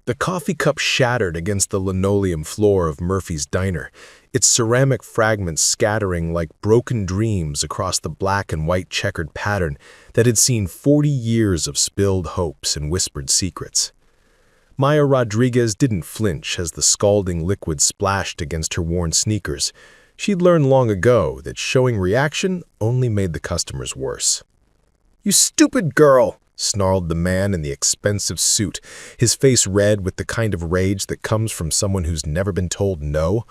The coffee cup shattered against the linoleum floor of Murphy's diner, its ceramic fragments scattering like broken dreams across the black and white checkered pattern that had seen 40 years of spilled hopes and whispered secrets. Maya Rodriguez didn't flinch as the scalding liquid splashed against her worn sneakers. She'd learned long ago that showing reaction only made the customers worse. "You stupid girl!" snarled the man in the expensive suit, his face red with the kind of rage that comes from someone who's never been told no.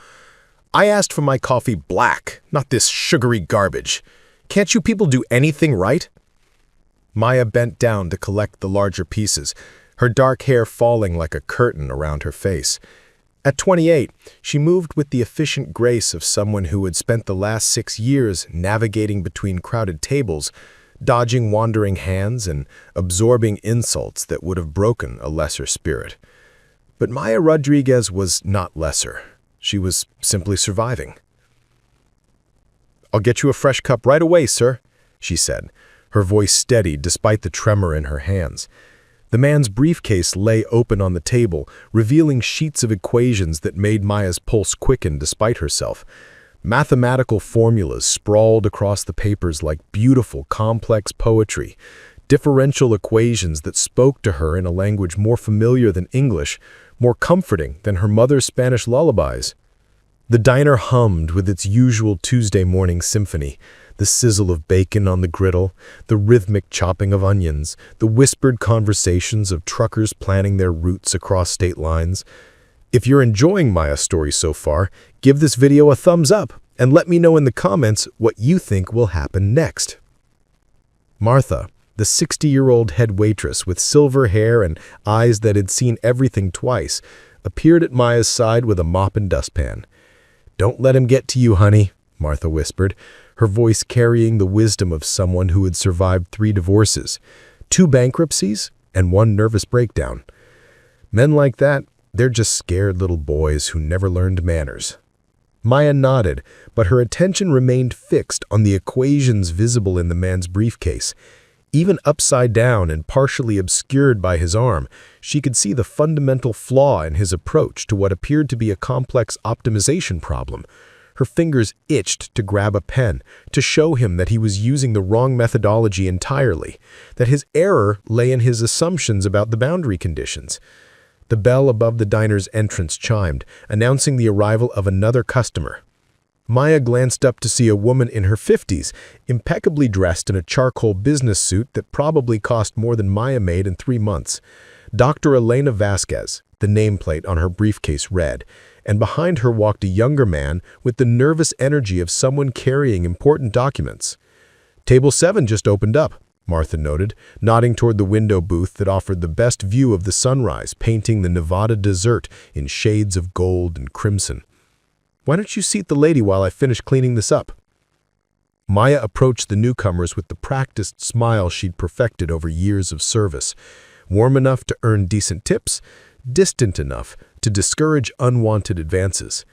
"I asked for my coffee black, not this sugary garbage. Can't you people do anything right?" Maya bent down to collect the larger pieces, her dark hair falling like a curtain around her face. At 28, she moved with the efficient grace of someone who had spent the last 6 years navigating between crowded tables, dodging wandering hands and absorbing insults that would have broken a lesser spirit. But Maya Rodriguez was not lesser. She was simply surviving. "I'll get you a fresh cup right away, sir," she said, her voice steady despite the tremor in her hands. The man's briefcase lay open on the table, revealing sheets of equations that made Maya's pulse quicken despite herself. Mathematical formulas sprawled across the papers like beautiful, complex poetry, differential equations that spoke to her in a language more familiar than English, more comforting than her mother's Spanish lullabies. The diner hummed with its usual Tuesday morning symphony, the sizzle of bacon on the griddle, the rhythmic chopping of onions, the whispered conversations of truckers planning their routes across state lines. If you're enjoying Maya's story so far, give this video a thumbs up and let me know in the comments what you think will happen next. Martha, the 60-year-old head waitress with silver hair and eyes that had seen everything twice, appeared at Maya's side with a mop and dustpan. "Don't let him get to you, honey," Martha whispered, her voice carrying the wisdom of someone who had survived 3 divorces, 2 bankruptcies, and 1 nervous breakdown. Men like that, they're just scared little boys who never learned manners. Maya nodded, but her attention remained fixed on the equations visible in the man's briefcase. Even upside down and partially obscured by his arm, she could see the fundamental flaw in his approach to what appeared to be a complex optimization problem. Her fingers itched to grab a pen, to show him that he was using the wrong methodology entirely, that his error lay in his assumptions about the boundary conditions. The bell above the diner's entrance chimed, announcing the arrival of another customer. Maya glanced up to see a woman in her 50s, impeccably dressed in a charcoal business suit that probably cost more than Maya made in 3 months. Dr. Elena Vasquez, the nameplate on her briefcase read, and behind her walked a younger man with the nervous energy of someone carrying important documents. "Table 7 just opened up," Martha noted, nodding toward the window booth that offered the best view of the sunrise, painting the Nevada desert in shades of gold and crimson. "Why don't you seat the lady while I finish cleaning this up?" Maya approached the newcomers with the practiced smile she'd perfected over years of service, warm enough to earn decent tips, distant enough to discourage unwanted advances.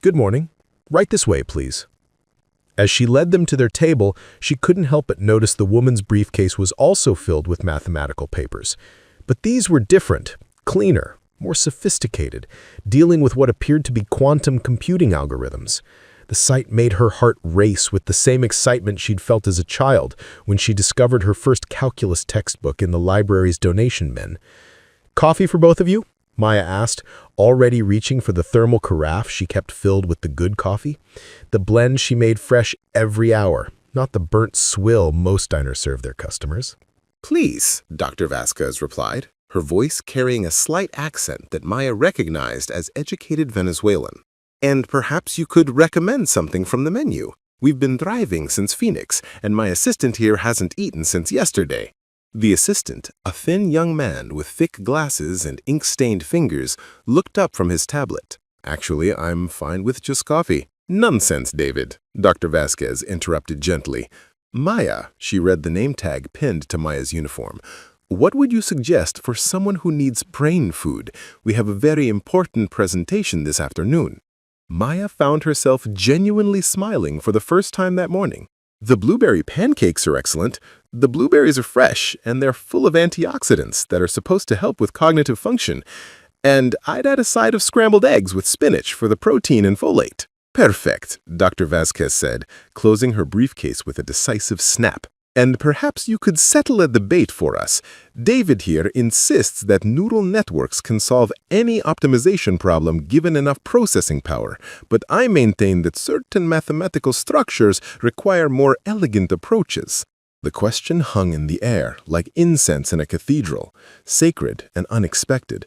"Good morning. Right this way, please." As she led them to their table, she couldn't help but notice the woman's briefcase was also filled with mathematical papers. But these were different, cleaner, more sophisticated, dealing with what appeared to be quantum computing algorithms. The sight made her heart race with the same excitement she'd felt as a child when she discovered her first calculus textbook in the library's donation bin. "Coffee for both of you?" Maya asked, already reaching for the thermal carafe she kept filled with the good coffee. The blend she made fresh every hour, not the burnt swill most diners serve their customers. "Please," Dr. Vasquez replied, her voice carrying a slight accent that Maya recognized as educated Venezuelan. "And perhaps you could recommend something from the menu. We've been driving since Phoenix, and my assistant here hasn't eaten since yesterday." The assistant, a thin young man with thick glasses and ink-stained fingers, looked up from his tablet. "Actually, I'm fine with just coffee." "Nonsense, David," Dr. Vasquez interrupted gently. "Maya," she read the name tag pinned to Maya's uniform. "What would you suggest for someone who needs brain food? We have a very important presentation this afternoon." Maya found herself genuinely smiling for the first time that morning. "The blueberry pancakes are excellent. The blueberries are fresh, and they're full of antioxidants that are supposed to help with cognitive function. And I'd add a side of scrambled eggs with spinach for the protein and folate. Perfect, Dr. Vasquez said, closing her briefcase with a decisive snap. And perhaps you could settle a debate for us. David here insists that neural networks can solve any optimization problem given enough processing power, but I maintain that certain mathematical structures require more elegant approaches. The question hung in the air, like incense in a cathedral, sacred and unexpected.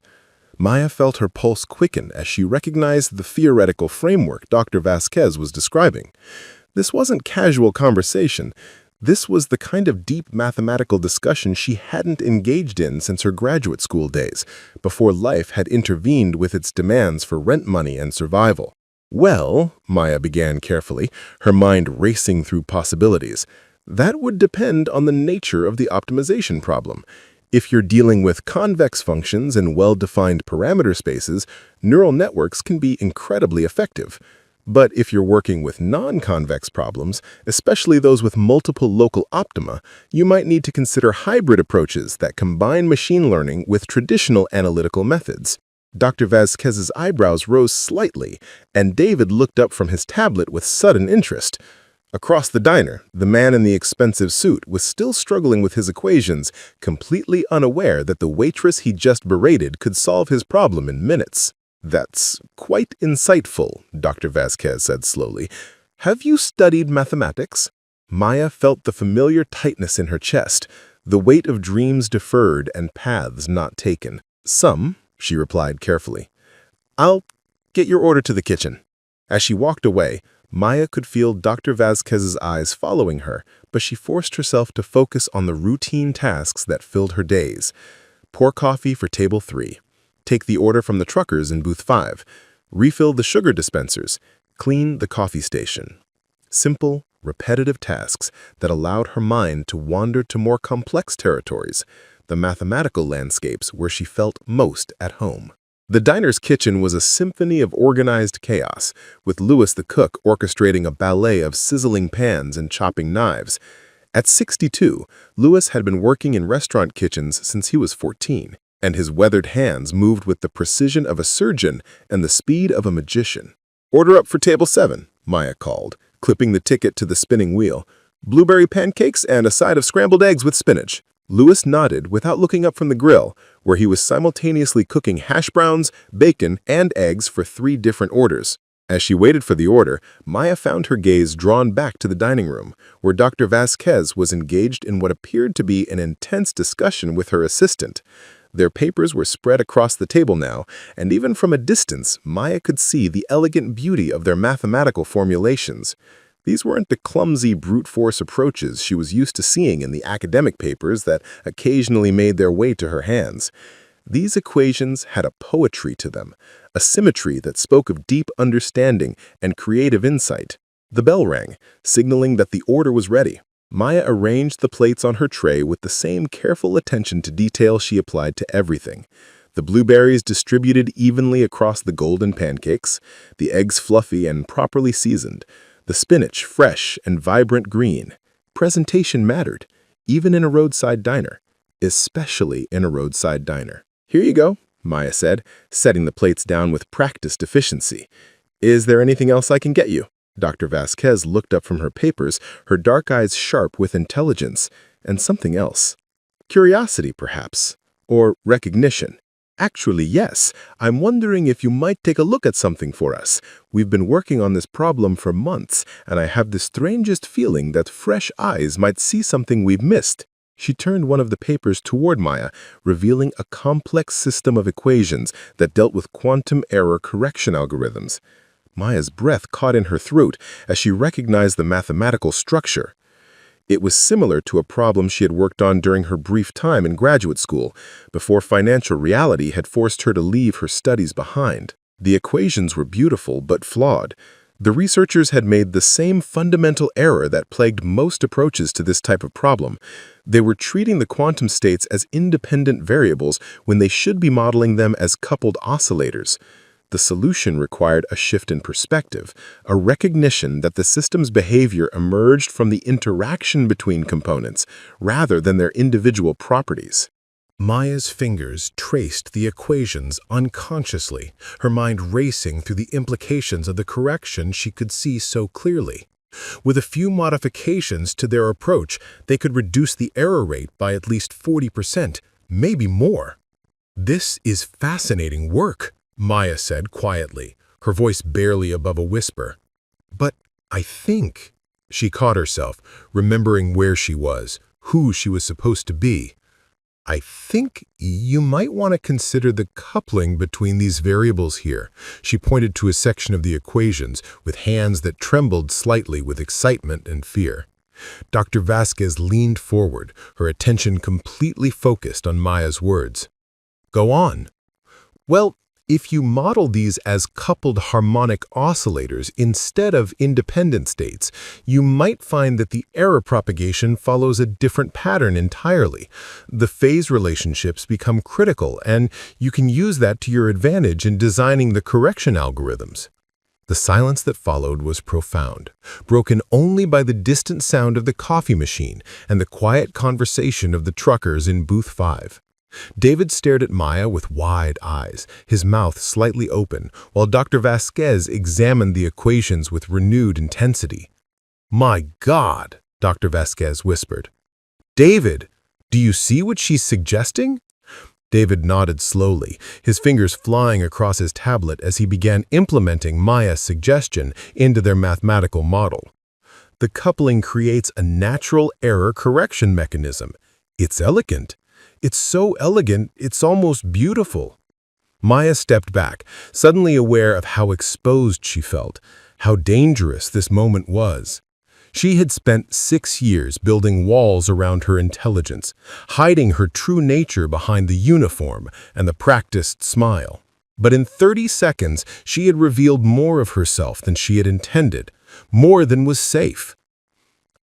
Maya felt her pulse quicken as she recognized the theoretical framework Dr. Vasquez was describing. This wasn't casual conversation. This was the kind of deep mathematical discussion she hadn't engaged in since her graduate school days, before life had intervened with its demands for rent money and survival. Well, Maya began carefully, her mind racing through possibilities, that would depend on the nature of the optimization problem. If you're dealing with convex functions and well-defined parameter spaces, neural networks can be incredibly effective. But if you're working with non-convex problems, especially those with multiple local optima, you might need to consider hybrid approaches that combine machine learning with traditional analytical methods. Dr. Vasquez's eyebrows rose slightly, and David looked up from his tablet with sudden interest. Across the diner, the man in the expensive suit was still struggling with his equations, completely unaware that the waitress he just berated could solve his problem in minutes. That's quite insightful, Dr. Vasquez said slowly. Have you studied mathematics? Maya felt the familiar tightness in her chest, the weight of dreams deferred and paths not taken. Some, she replied carefully. I'll get your order to the kitchen. As she walked away, Maya could feel Dr. Vasquez's eyes following her, but she forced herself to focus on the routine tasks that filled her days. Pour coffee for table 3. Take the order from the truckers in booth 5. Refill the sugar dispensers. Clean the coffee station. Simple, repetitive tasks that allowed her mind to wander to more complex territories, the mathematical landscapes where she felt most at home. The diner's kitchen was a symphony of organized chaos, with Louis the cook orchestrating a ballet of sizzling pans and chopping knives. At 62, Louis had been working in restaurant kitchens since he was 14, and his weathered hands moved with the precision of a surgeon and the speed of a magician. Order up for table 7, Maya called, clipping the ticket to the spinning wheel. Blueberry pancakes and a side of scrambled eggs with spinach. Louis nodded without looking up from the grill, where he was simultaneously cooking hash browns, bacon, and eggs for 3 different orders. As she waited for the order, Maya found her gaze drawn back to the dining room, where Dr. Vasquez was engaged in what appeared to be an intense discussion with her assistant. Their papers were spread across the table now, and even from a distance, Maya could see the elegant beauty of their mathematical formulations. These weren't the clumsy brute force approaches she was used to seeing in the academic papers that occasionally made their way to her hands. These equations had a poetry to them, a symmetry that spoke of deep understanding and creative insight. The bell rang, signaling that the order was ready. Maya arranged the plates on her tray with the same careful attention to detail she applied to everything. The blueberries distributed evenly across the golden pancakes, the eggs fluffy and properly seasoned, the spinach fresh and vibrant green. Presentation mattered, even in a roadside diner, especially in a roadside diner. Here you go, Maya said, setting the plates down with practiced efficiency. Is there anything else I can get you? Dr. Vasquez looked up from her papers, her dark eyes sharp with intelligence, and something else. Curiosity, perhaps, or recognition. Actually, yes. I'm wondering if you might take a look at something for us. We've been working on this problem for months, and I have the strangest feeling that fresh eyes might see something we've missed. She turned one of the papers toward Maya, revealing a complex system of equations that dealt with quantum error correction algorithms. Maya's breath caught in her throat as she recognized the mathematical structure. It was similar to a problem she had worked on during her brief time in graduate school, before financial reality had forced her to leave her studies behind. The equations were beautiful but flawed. The researchers had made the same fundamental error that plagued most approaches to this type of problem. They were treating the quantum states as independent variables when they should be modeling them as coupled oscillators. The solution required a shift in perspective, a recognition that the system's behavior emerged from the interaction between components rather than their individual properties. Maya's fingers traced the equations unconsciously, her mind racing through the implications of the correction she could see so clearly. With a few modifications to their approach, they could reduce the error rate by at least 40%, maybe more. "This is fascinating work," Maya said quietly, her voice barely above a whisper. "But I think—" She caught herself, remembering where she was, who she was supposed to be. "I think you might want to consider the coupling between these variables here." She pointed to a section of the equations with hands that trembled slightly with excitement and fear. Dr. Vasquez leaned forward, her attention completely focused on Maya's words. "Go on." "Well, if you model these as coupled harmonic oscillators instead of independent states, you might find that the error propagation follows a different pattern entirely. The phase relationships become critical, and you can use that to your advantage in designing the correction algorithms." The silence that followed was profound, broken only by the distant sound of the coffee machine and the quiet conversation of the truckers in Booth 5. David stared at Maya with wide eyes, his mouth slightly open, while Dr. Vasquez examined the equations with renewed intensity. "My God," Dr. Vasquez whispered. "David, do you see what she's suggesting?" David nodded slowly, his fingers flying across his tablet as he began implementing Maya's suggestion into their mathematical model. "The coupling creates a natural error correction mechanism. It's elegant. It's so elegant, it's almost beautiful." Maya stepped back, suddenly aware of how exposed she felt, how dangerous this moment was. She had spent 6 years building walls around her intelligence, hiding her true nature behind the uniform and the practiced smile. But in 30 seconds, she had revealed more of herself than she had intended, more than was safe.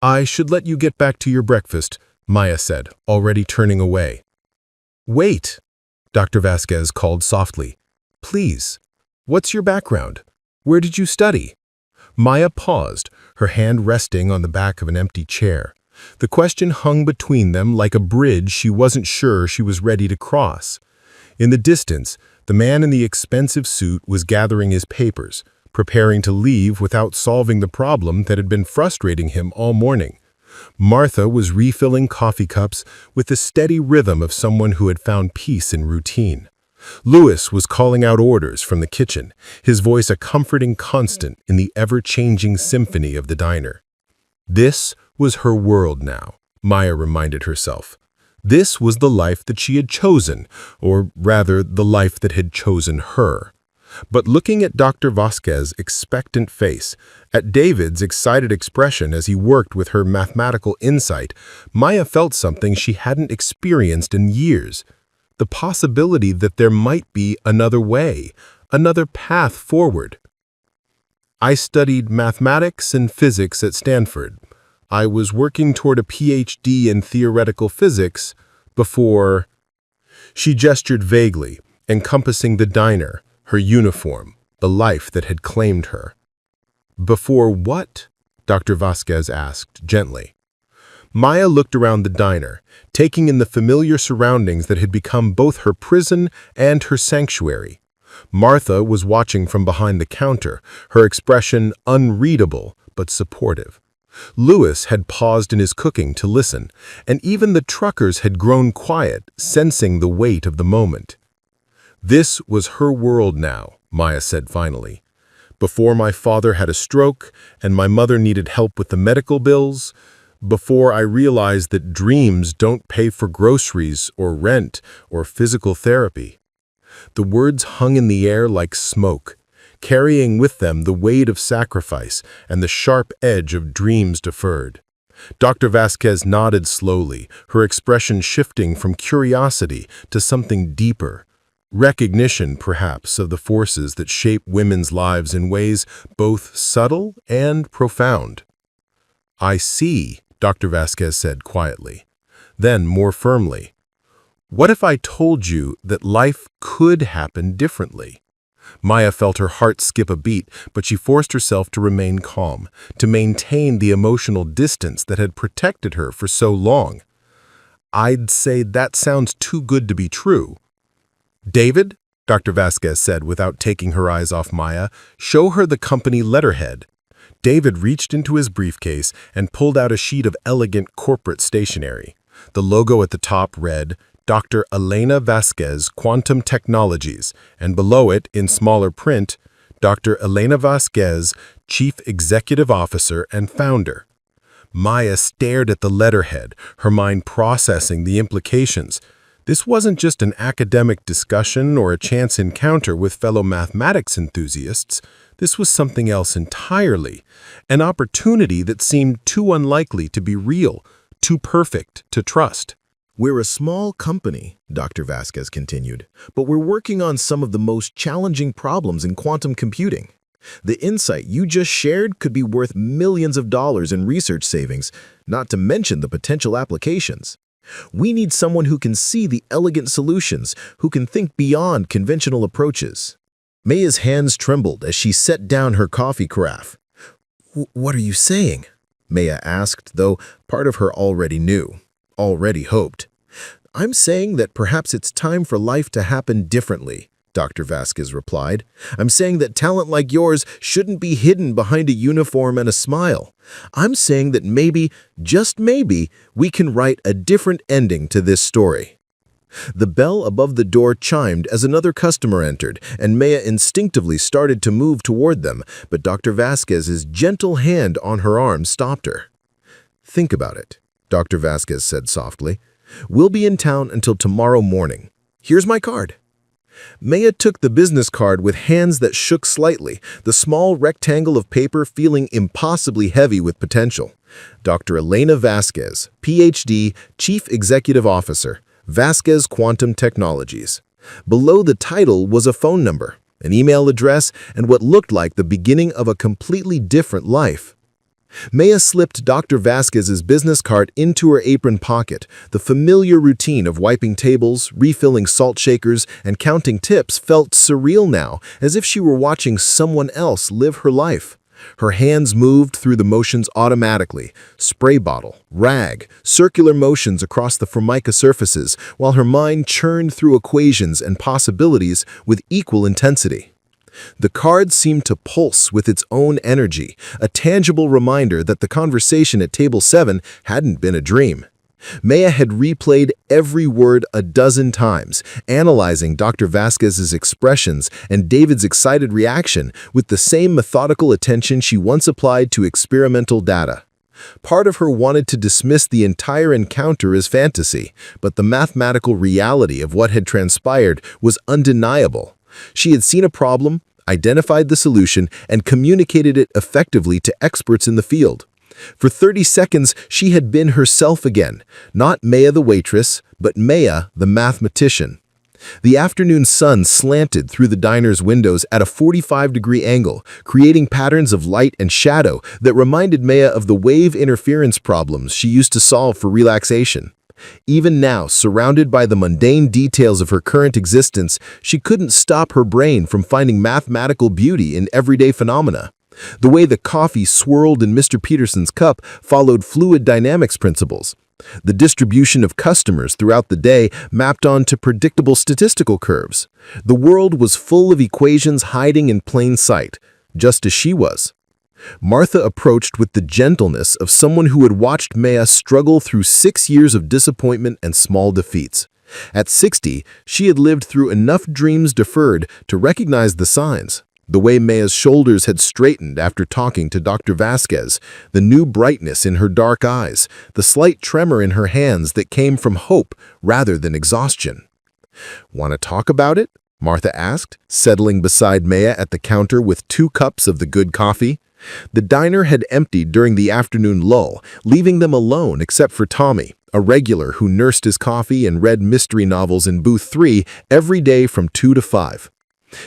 "I should let you get back to your breakfast," Maya said, already turning away. "Wait," Dr. Vasquez called softly. "Please, what's your background? Where did you study?" Maya paused, her hand resting on the back of an empty chair. The question hung between them like a bridge she wasn't sure she was ready to cross. In the distance, the man in the expensive suit was gathering his papers, preparing to leave without solving the problem that had been frustrating him all morning. Martha was refilling coffee cups with the steady rhythm of someone who had found peace in routine. Louis was calling out orders from the kitchen, his voice a comforting constant in the ever-changing symphony of the diner. This was her world now, Maya reminded herself. This was the life that she had chosen, or rather, the life that had chosen her. But looking at Dr. Vasquez's expectant face, at David's excited expression as he worked with her mathematical insight, Maya felt something she hadn't experienced in years. The possibility that there might be another way, another path forward. "I studied mathematics and physics at Stanford. I was working toward a PhD in theoretical physics before—" She gestured vaguely, encompassing the diner, her uniform, the life that had claimed her. "Before what?" Dr. Vasquez asked gently. Maya looked around the diner, taking in the familiar surroundings that had become both her prison and her sanctuary. Martha was watching from behind the counter, her expression unreadable but supportive. Louis had paused in his cooking to listen, and even the truckers had grown quiet, sensing the weight of the moment. "This was her world now," Maya said finally. "Before my father had a stroke and my mother needed help with the medical bills, before I realized that dreams don't pay for groceries or rent or physical therapy." The words hung in the air like smoke, carrying with them the weight of sacrifice and the sharp edge of dreams deferred. Dr. Vasquez nodded slowly, her expression shifting from curiosity to something deeper. Recognition, perhaps, of the forces that shape women's lives in ways both subtle and profound. "I see," Dr. Vasquez said quietly. Then, more firmly, "What if I told you that life could happen differently?" Maya felt her heart skip a beat, but she forced herself to remain calm, to maintain the emotional distance that had protected her for so long. I'd say that sounds too good to be true. David, Dr. Vasquez said without taking her eyes off Maya, show her the company letterhead. David reached into his briefcase and pulled out a sheet of elegant corporate stationery. The logo at the top read, Dr. Elena Vasquez Quantum Technologies, and below it, in smaller print, Dr. Elena Vasquez, Chief Executive Officer and Founder. Maya stared at the letterhead, her mind processing the implications. This wasn't just an academic discussion or a chance encounter with fellow mathematics enthusiasts. This was something else entirely, an opportunity that seemed too unlikely to be real, too perfect to trust. We're a small company, Dr. Vasquez continued, but we're working on some of the most challenging problems in quantum computing. The insight you just shared could be worth millions of dollars in research savings, not to mention the potential applications. We need someone who can see the elegant solutions, who can think beyond conventional approaches. Maya's hands trembled as she set down her coffee carafe. What are you saying? Maya asked, though part of her already knew, already hoped. I'm saying that perhaps it's time for life to happen differently, Dr. Vasquez replied. I'm saying that talent like yours shouldn't be hidden behind a uniform and a smile. I'm saying that maybe, just maybe, we can write a different ending to this story. The bell above the door chimed as another customer entered, and Maya instinctively started to move toward them, but Dr. Vasquez's gentle hand on her arm stopped her. Think about it, Dr. Vasquez said softly. We'll be in town until tomorrow morning. Here's my card. Maya took the business card with hands that shook slightly, the small rectangle of paper feeling impossibly heavy with potential. Dr. Elena Vasquez, Ph.D., Chief Executive Officer, Vasquez Quantum Technologies. Below the title was a phone number, an email address, and what looked like the beginning of a completely different life. Maya slipped Dr. Vasquez's business card into her apron pocket. The familiar routine of wiping tables, refilling salt shakers, and counting tips felt surreal now, as if she were watching someone else live her life. Her hands moved through the motions automatically, spray bottle, rag, circular motions across the formica surfaces, while her mind churned through equations and possibilities with equal intensity. The card seemed to pulse with its own energy, a tangible reminder that the conversation at table 7 hadn't been a dream. Maya had replayed every word a dozen times, analyzing Dr. Vasquez's expressions and David's excited reaction with the same methodical attention she once applied to experimental data. Part of her wanted to dismiss the entire encounter as fantasy, but the mathematical reality of what had transpired was undeniable. She had seen a problem, identified the solution, and communicated it effectively to experts in the field. For 30 seconds, she had been herself again, not Maya the waitress, but Maya the mathematician. The afternoon sun slanted through the diner's windows at a 45-degree angle, creating patterns of light and shadow that reminded Maya of the wave interference problems she used to solve for relaxation. Even now, surrounded by the mundane details of her current existence, she couldn't stop her brain from finding mathematical beauty in everyday phenomena. The way the coffee swirled in Mr. Peterson's cup followed fluid dynamics principles. The distribution of customers throughout the day mapped onto predictable statistical curves. The world was full of equations hiding in plain sight, just as she was. Martha approached with the gentleness of someone who had watched Maya struggle through 6 years of disappointment and small defeats. At 60, she had lived through enough dreams deferred to recognize the signs. The way Maya's shoulders had straightened after talking to Dr. Vasquez, the new brightness in her dark eyes, the slight tremor in her hands that came from hope rather than exhaustion. "Want to talk about it?" Martha asked, settling beside Maya at the counter with 2 cups of the good coffee. The diner had emptied during the afternoon lull, leaving them alone except for Tommy, a regular who nursed his coffee and read mystery novels in booth 3 every day from 2 to 5.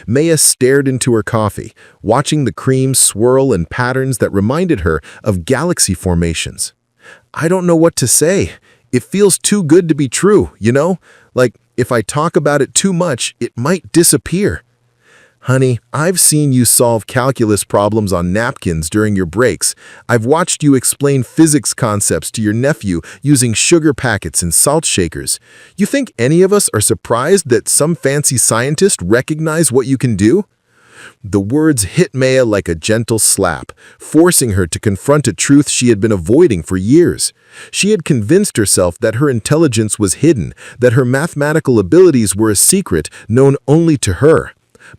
Maya stared into her coffee, watching the cream swirl in patterns that reminded her of galaxy formations. "I don't know what to say. It feels too good to be true, you know? Like, if I talk about it too much, it might disappear." Honey, I've seen you solve calculus problems on napkins during your breaks. I've watched you explain physics concepts to your nephew using sugar packets and salt shakers. You think any of us are surprised that some fancy scientist recognized what you can do? The words hit Maya like a gentle slap, forcing her to confront a truth she had been avoiding for years. She had convinced herself that her intelligence was hidden, that her mathematical abilities were a secret known only to her.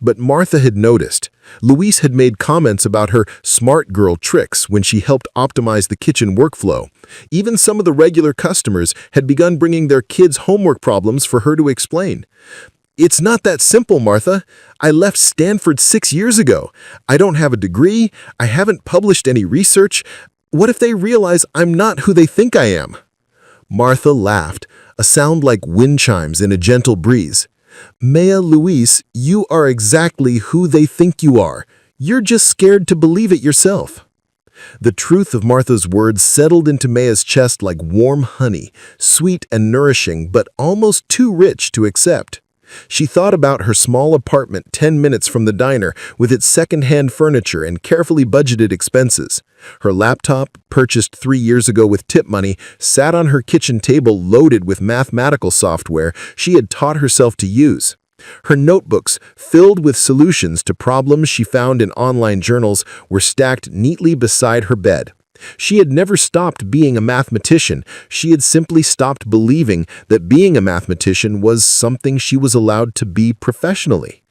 But Martha had noticed. Louise had made comments about her smart girl tricks when she helped optimize the kitchen workflow. Even some of the regular customers had begun bringing their kids' homework problems for her to explain. It's not that simple, Martha. I left Stanford 6 years ago. I don't have a degree. I haven't published any research. What if they realize I'm not who they think I am? Martha laughed, a sound like wind chimes in a gentle breeze. Maya Louise, you are exactly who they think you are. You're just scared to believe it yourself. The truth of Martha's words settled into Maya's chest like warm honey, sweet and nourishing, but almost too rich to accept. She thought about her small apartment 10 minutes from the diner with its second-hand furniture and carefully budgeted expenses. Her laptop, purchased 3 years ago with tip money, sat on her kitchen table loaded with mathematical software she had taught herself to use. Her notebooks, filled with solutions to problems she found in online journals, were stacked neatly beside her bed. She had never stopped being a mathematician. She had simply stopped believing that being a mathematician was something she was allowed to be professionally.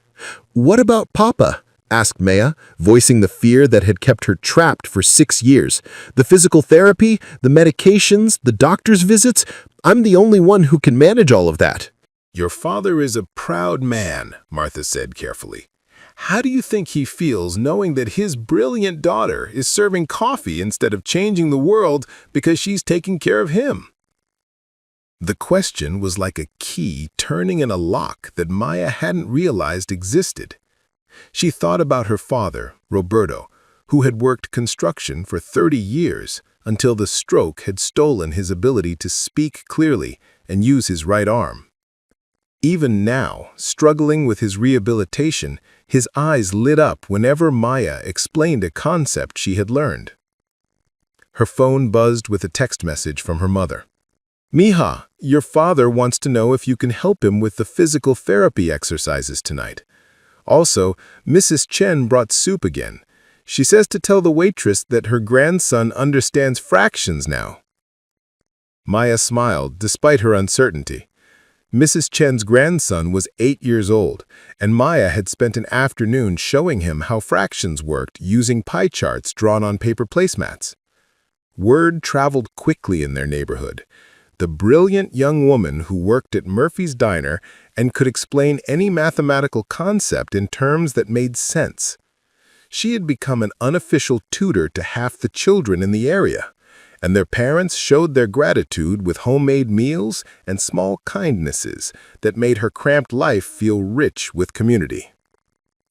"What about Papa?" asked Maya, voicing the fear that had kept her trapped for 6 years. "The physical therapy, the medications, the doctor's visits, I'm the only one who can manage all of that." Your father is a proud man, Martha said carefully. How do you think he feels knowing that his brilliant daughter is serving coffee instead of changing the world because she's taking care of him? The question was like a key turning in a lock that Maya hadn't realized existed. She thought about her father, Roberto, who had worked construction for 30 years until the stroke had stolen his ability to speak clearly and use his right arm. Even now, struggling with his rehabilitation, his eyes lit up whenever Maya explained a concept she had learned. Her phone buzzed with a text message from her mother. "Mija, your father wants to know if you can help him with the physical therapy exercises tonight. Also, Mrs. Chen brought soup again. She says to tell the waitress that her grandson understands fractions now." Maya smiled despite her uncertainty. Mrs. Chen's grandson was 8 years old, and Maya had spent an afternoon showing him how fractions worked using pie charts drawn on paper placemats. Word traveled quickly in their neighborhood. The brilliant young woman who worked at Murphy's Diner and could explain any mathematical concept in terms that made sense. She had become an unofficial tutor to half the children in the area, and their parents showed their gratitude with homemade meals and small kindnesses that made her cramped life feel rich with community.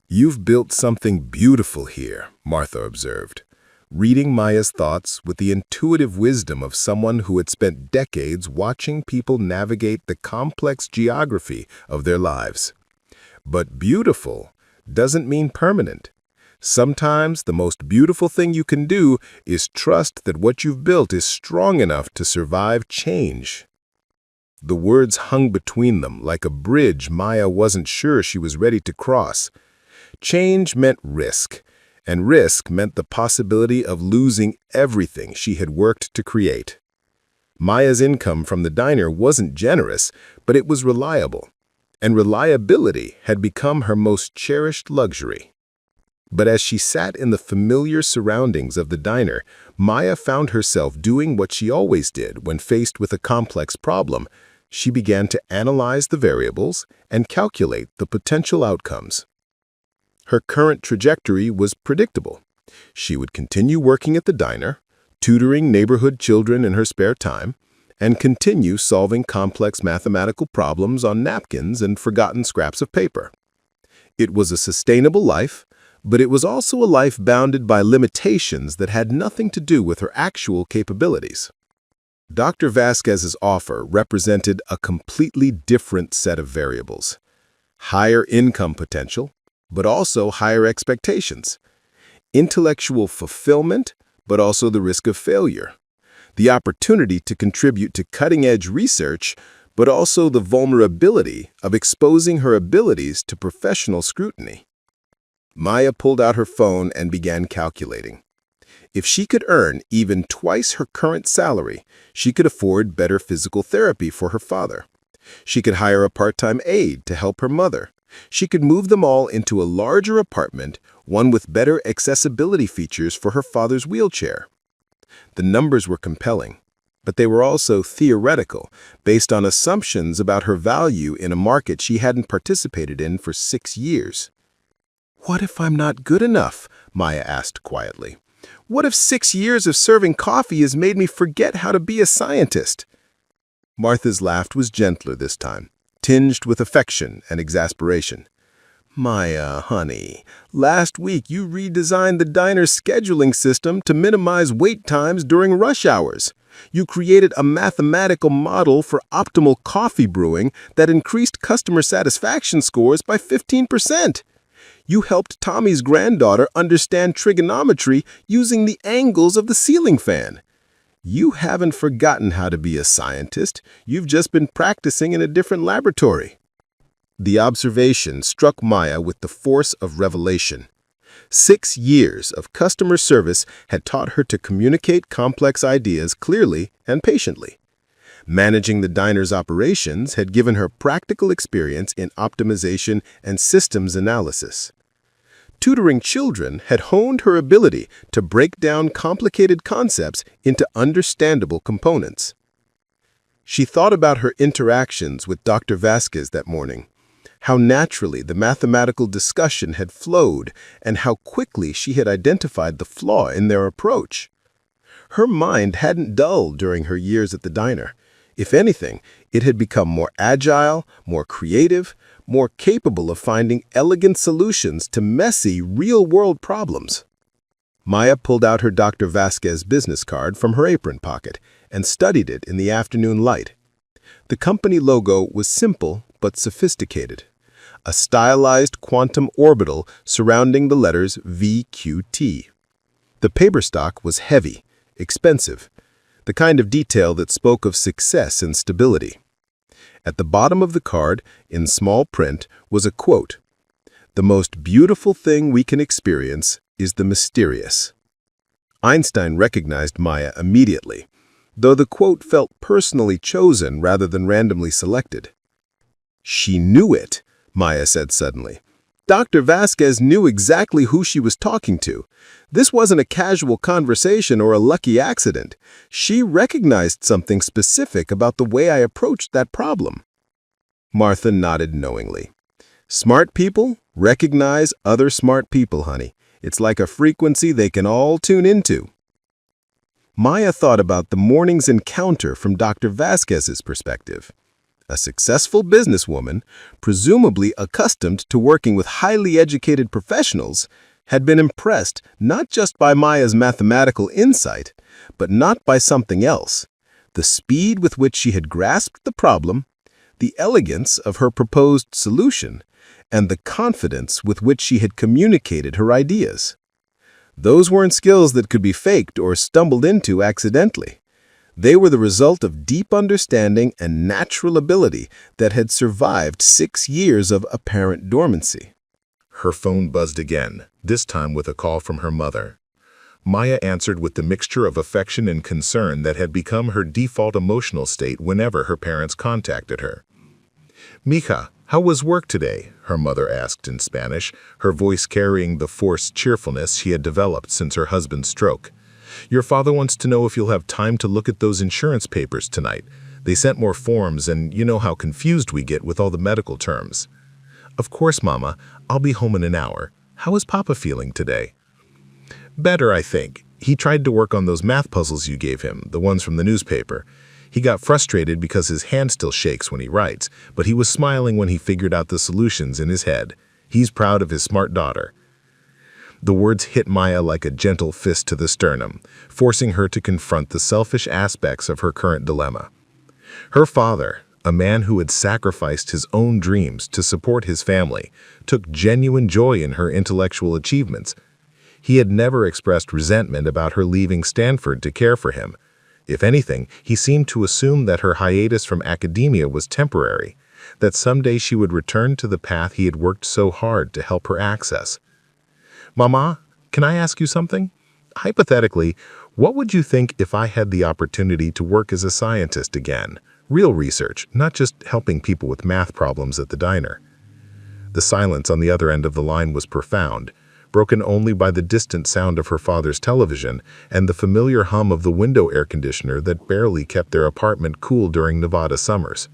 "You've built something beautiful here," Martha observed, reading Maya's thoughts with the intuitive wisdom of someone who had spent decades watching people navigate the complex geography of their lives. But beautiful doesn't mean permanent. Sometimes the most beautiful thing you can do is trust that what you've built is strong enough to survive change. The words hung between them like a bridge Maya wasn't sure she was ready to cross. Change meant risk, and risk meant the possibility of losing everything she had worked to create. Maya's income from the diner wasn't generous, but it was reliable, and reliability had become her most cherished luxury. But as she sat in the familiar surroundings of the diner, Maya found herself doing what she always did when faced with a complex problem. She began to analyze the variables and calculate the potential outcomes. Her current trajectory was predictable. She would continue working at the diner, tutoring neighborhood children in her spare time, and continue solving complex mathematical problems on napkins and forgotten scraps of paper. It was a sustainable life, but it was also a life bounded by limitations that had nothing to do with her actual capabilities. Dr. Vasquez's offer represented a completely different set of variables. Higher income potential, but also higher expectations. Intellectual fulfillment, but also the risk of failure. The opportunity to contribute to cutting-edge research, but also the vulnerability of exposing her abilities to professional scrutiny. Maya pulled out her phone and began calculating. If she could earn even twice her current salary, she could afford better physical therapy for her father. She could hire a part-time aide to help her mother. She could move them all into a larger apartment, one with better accessibility features for her father's wheelchair. The numbers were compelling, but they were also theoretical, based on assumptions about her value in a market she hadn't participated in for 6 years. "What if I'm not good enough?" Maya asked quietly. "What if 6 years of serving coffee has made me forget how to be a scientist?" Martha's laugh was gentler this time, tinged with affection and exasperation. "Maya, honey, last week you redesigned the diner's scheduling system to minimize wait times during rush hours. You created a mathematical model for optimal coffee brewing that increased customer satisfaction scores by 15%. You helped Tommy's granddaughter understand trigonometry using the angles of the ceiling fan. You haven't forgotten how to be a scientist. You've just been practicing in a different laboratory." The observation struck Maya with the force of revelation. 6 years of customer service had taught her to communicate complex ideas clearly and patiently. Managing the diner's operations had given her practical experience in optimization and systems analysis. Tutoring children had honed her ability to break down complicated concepts into understandable components. She thought about her interactions with Dr. Vasquez that morning, how naturally the mathematical discussion had flowed, and how quickly she had identified the flaw in their approach. Her mind hadn't dulled during her years at the diner. If anything, it had become more agile, more creative, more capable of finding elegant solutions to messy, real-world problems. Maya pulled out her Dr. Vasquez business card from her apron pocket and studied it in the afternoon light. The company logo was simple but sophisticated, a stylized quantum orbital surrounding the letters VQT. The paper stock was heavy, expensive, the kind of detail that spoke of success and stability. At the bottom of the card, in small print, was a quote, "The most beautiful thing we can experience is the mysterious." Einstein recognized Maya immediately, though the quote felt personally chosen rather than randomly selected. "She knew it," Maya said suddenly. Dr. Vasquez knew exactly who she was talking to. This wasn't a casual conversation or a lucky accident. She recognized something specific about the way I approached that problem. Martha nodded knowingly. "Smart people recognize other smart people, honey. It's like a frequency they can all tune into." Maya thought about the morning's encounter from Dr. Vasquez's perspective. A successful businesswoman, presumably accustomed to working with highly educated professionals, had been impressed not just by Maya's mathematical insight, but not by something else: the speed with which she had grasped the problem, the elegance of her proposed solution, and the confidence with which she had communicated her ideas. Those weren't skills that could be faked or stumbled into accidentally. They were the result of deep understanding and natural ability that had survived 6 years of apparent dormancy. Her phone buzzed again, this time with a call from her mother. Maya answered with the mixture of affection and concern that had become her default emotional state whenever her parents contacted her. "Mija, how was work today?" her mother asked in Spanish, her voice carrying the forced cheerfulness she had developed since her husband's stroke. "Your father wants to know if you'll have time to look at those insurance papers tonight. They sent more forms, and you know how confused we get with all the medical terms." "Of course, Mama. I'll be home in an hour. How is Papa feeling today?" "Better, I think. He tried to work on those math puzzles you gave him, the ones from the newspaper. He got frustrated because his hand still shakes when he writes, but he was smiling when he figured out the solutions in his head. He's proud of his smart daughter." The words hit Maya like a gentle fist to the sternum, forcing her to confront the selfish aspects of her current dilemma. Her father, a man who had sacrificed his own dreams to support his family, took genuine joy in her intellectual achievements. He had never expressed resentment about her leaving Stanford to care for him. If anything, he seemed to assume that her hiatus from academia was temporary, that someday she would return to the path he had worked so hard to help her access. "Mama, can I ask you something? Hypothetically, what would you think if I had the opportunity to work as a scientist again? Real research, not just helping people with math problems at the diner." The silence on the other end of the line was profound, broken only by the distant sound of her father's television and the familiar hum of the window air conditioner that barely kept their apartment cool during Nevada summers.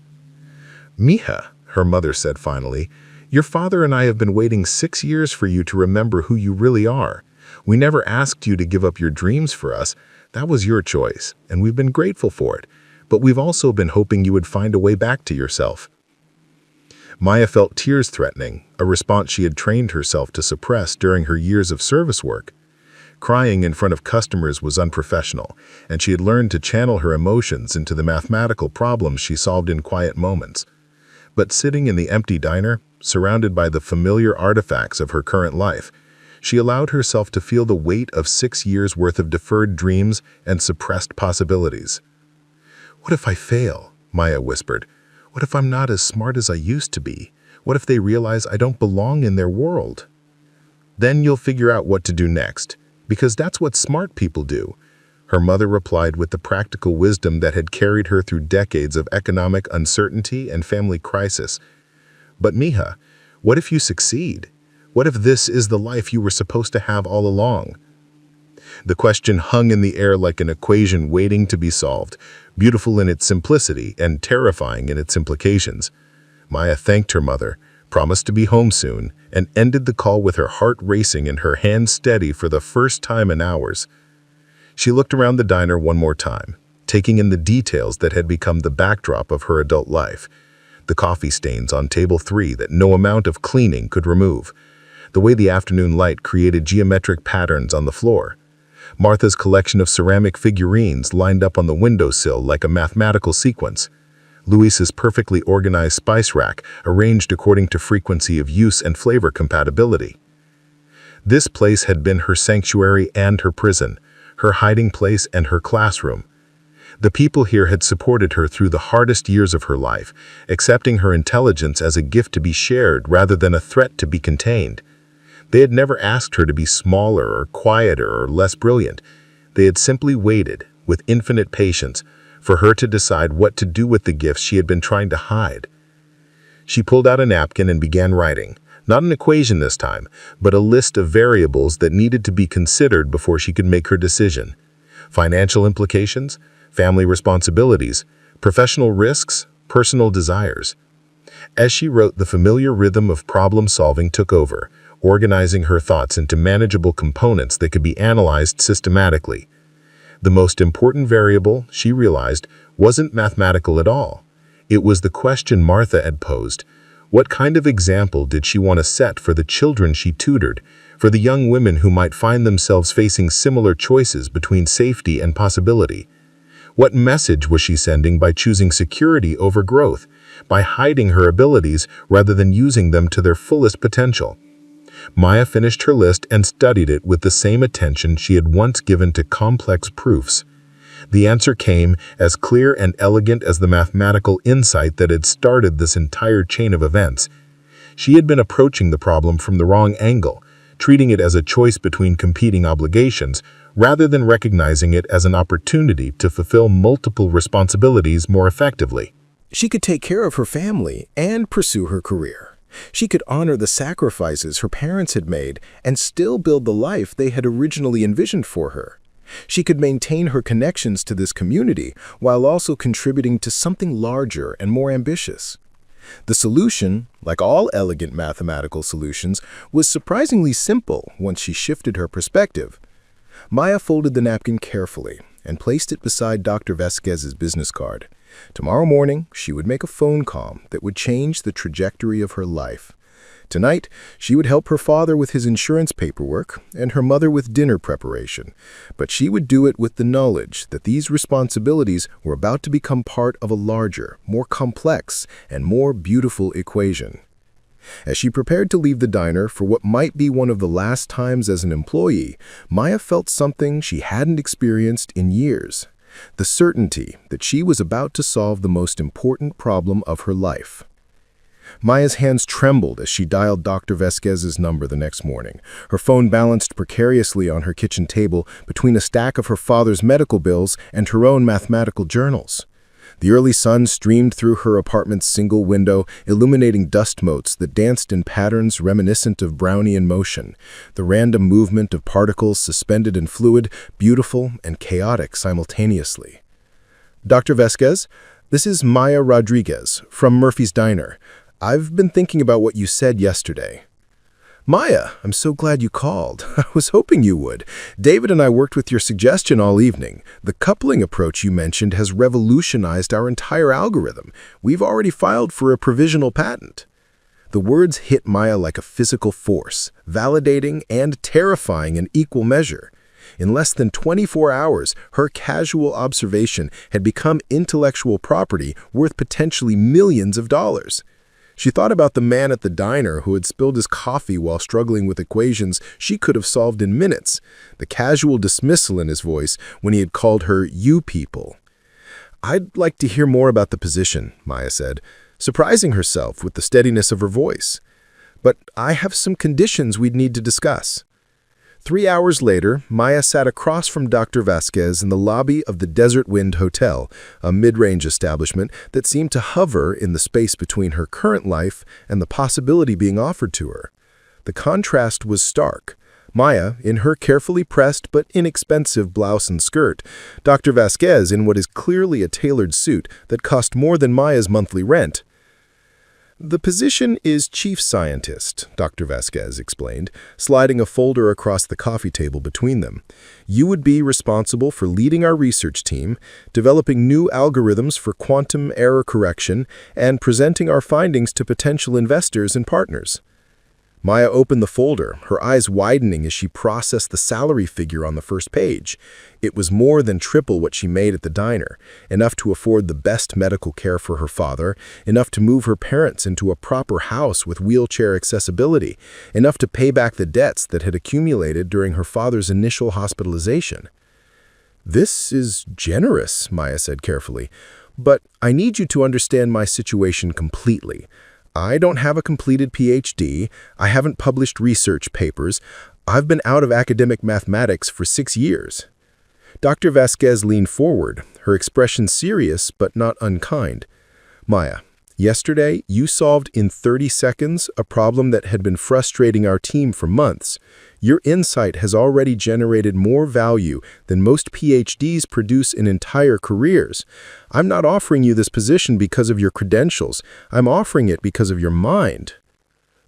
"Mija," her mother said finally, "your father and I have been waiting 6 years for you to remember who you really are. We never asked you to give up your dreams for us. That was your choice, and we've been grateful for it. But we've also been hoping you would find a way back to yourself." Maya felt tears threatening, a response she had trained herself to suppress during her years of service work. Crying in front of customers was unprofessional, and she had learned to channel her emotions into the mathematical problems she solved in quiet moments. But sitting in the empty diner, surrounded by the familiar artifacts of her current life, she allowed herself to feel the weight of 6 years' worth of deferred dreams and suppressed possibilities. "What if I fail?" Maya whispered. "What if I'm not as smart as I used to be? What if they realize I don't belong in their world?" "Then you'll figure out what to do next, because that's what smart people do," her mother replied with the practical wisdom that had carried her through decades of economic uncertainty and family crisis. "But Mija, what if you succeed? What if this is the life you were supposed to have all along?" The question hung in the air like an equation waiting to be solved, beautiful in its simplicity and terrifying in its implications. Maya thanked her mother, promised to be home soon, and ended the call with her heart racing and her hands steady for the first time in hours. She looked around the diner one more time, taking in the details that had become the backdrop of her adult life. The coffee stains on table 3 that no amount of cleaning could remove. The way the afternoon light created geometric patterns on the floor. Martha's collection of ceramic figurines lined up on the windowsill like a mathematical sequence. Luis's perfectly organized spice rack arranged according to frequency of use and flavor compatibility. This place had been her sanctuary and her prison, her hiding place and her classroom. The people here had supported her through the hardest years of her life, accepting her intelligence as a gift to be shared rather than a threat to be contained. They had never asked her to be smaller or quieter or less brilliant. They had simply waited, with infinite patience, for her to decide what to do with the gifts she had been trying to hide. She pulled out a napkin and began writing, not an equation this time, but a list of variables that needed to be considered before she could make her decision. Financial implications, family responsibilities, professional risks, personal desires. As she wrote, the familiar rhythm of problem-solving took over, organizing her thoughts into manageable components that could be analyzed systematically. The most important variable, she realized, wasn't mathematical at all. It was the question Martha had posed. What kind of example did she want to set for the children she tutored, for the young women who might find themselves facing similar choices between safety and possibility? What message was she sending by choosing security over growth, by hiding her abilities rather than using them to their fullest potential? Maya finished her list and studied it with the same attention she had once given to complex proofs. The answer came as clear and elegant as the mathematical insight that had started this entire chain of events. She had been approaching the problem from the wrong angle, treating it as a choice between competing obligations, rather than recognizing it as an opportunity to fulfill multiple responsibilities more effectively. She could take care of her family and pursue her career. She could honor the sacrifices her parents had made and still build the life they had originally envisioned for her. She could maintain her connections to this community while also contributing to something larger and more ambitious. The solution, like all elegant mathematical solutions, was surprisingly simple once she shifted her perspective. Maya folded the napkin carefully and placed it beside Dr. Vasquez's business card. Tomorrow morning, she would make a phone call that would change the trajectory of her life. Tonight, she would help her father with his insurance paperwork and her mother with dinner preparation, but she would do it with the knowledge that these responsibilities were about to become part of a larger, more complex, and more beautiful equation. As she prepared to leave the diner for what might be one of the last times as an employee, Maya felt something she hadn't experienced in years: the certainty that she was about to solve the most important problem of her life. Maya's hands trembled as she dialed Dr. Vasquez's number the next morning. Her phone balanced precariously on her kitchen table between a stack of her father's medical bills and her own mathematical journals. The early sun streamed through her apartment's single window, illuminating dust motes that danced in patterns reminiscent of Brownian motion, the random movement of particles suspended in fluid, beautiful and chaotic simultaneously. Dr. Vasquez, this is Maya Rodriguez from Murphy's Diner. I've been thinking about what you said yesterday. Maya, I'm so glad you called. I was hoping you would. David and I worked with your suggestion all evening. The coupling approach you mentioned has revolutionized our entire algorithm. We've already filed for a provisional patent. The words hit Maya like a physical force, validating and terrifying in equal measure. In less than 24 hours, her casual observation had become intellectual property worth potentially millions of dollars. She thought about the man at the diner who had spilled his coffee while struggling with equations she could have solved in minutes, the casual dismissal in his voice when he had called her "you people." "I'd like to hear more about the position," Maya said, surprising herself with the steadiness of her voice. "But I have some conditions we'd need to discuss." 3 hours later, Maya sat across from Dr. Vasquez in the lobby of the Desert Wind Hotel, a mid-range establishment that seemed to hover in the space between her current life and the possibility being offered to her. The contrast was stark. Maya, in her carefully pressed but inexpensive blouse and skirt, Dr. Vasquez in what is clearly a tailored suit that cost more than Maya's monthly rent. "The position is chief scientist," Dr. Vasquez explained, sliding a folder across the coffee table between them. "You would be responsible for leading our research team, developing new algorithms for quantum error correction, and presenting our findings to potential investors and partners." Maya opened the folder, her eyes widening as she processed the salary figure on the first page. It was more than triple what she made at the diner, enough to afford the best medical care for her father, enough to move her parents into a proper house with wheelchair accessibility, enough to pay back the debts that had accumulated during her father's initial hospitalization. "This is generous," Maya said carefully, "but I need you to understand my situation completely. I don't have a completed PhD, I haven't published research papers, I've been out of academic mathematics for 6 years. Dr. Vasquez leaned forward, her expression serious but not unkind. "Maya, yesterday you solved in 30 seconds a problem that had been frustrating our team for months. Your insight has already generated more value than most PhDs produce in entire careers. I'm not offering you this position because of your credentials. I'm offering it because of your mind."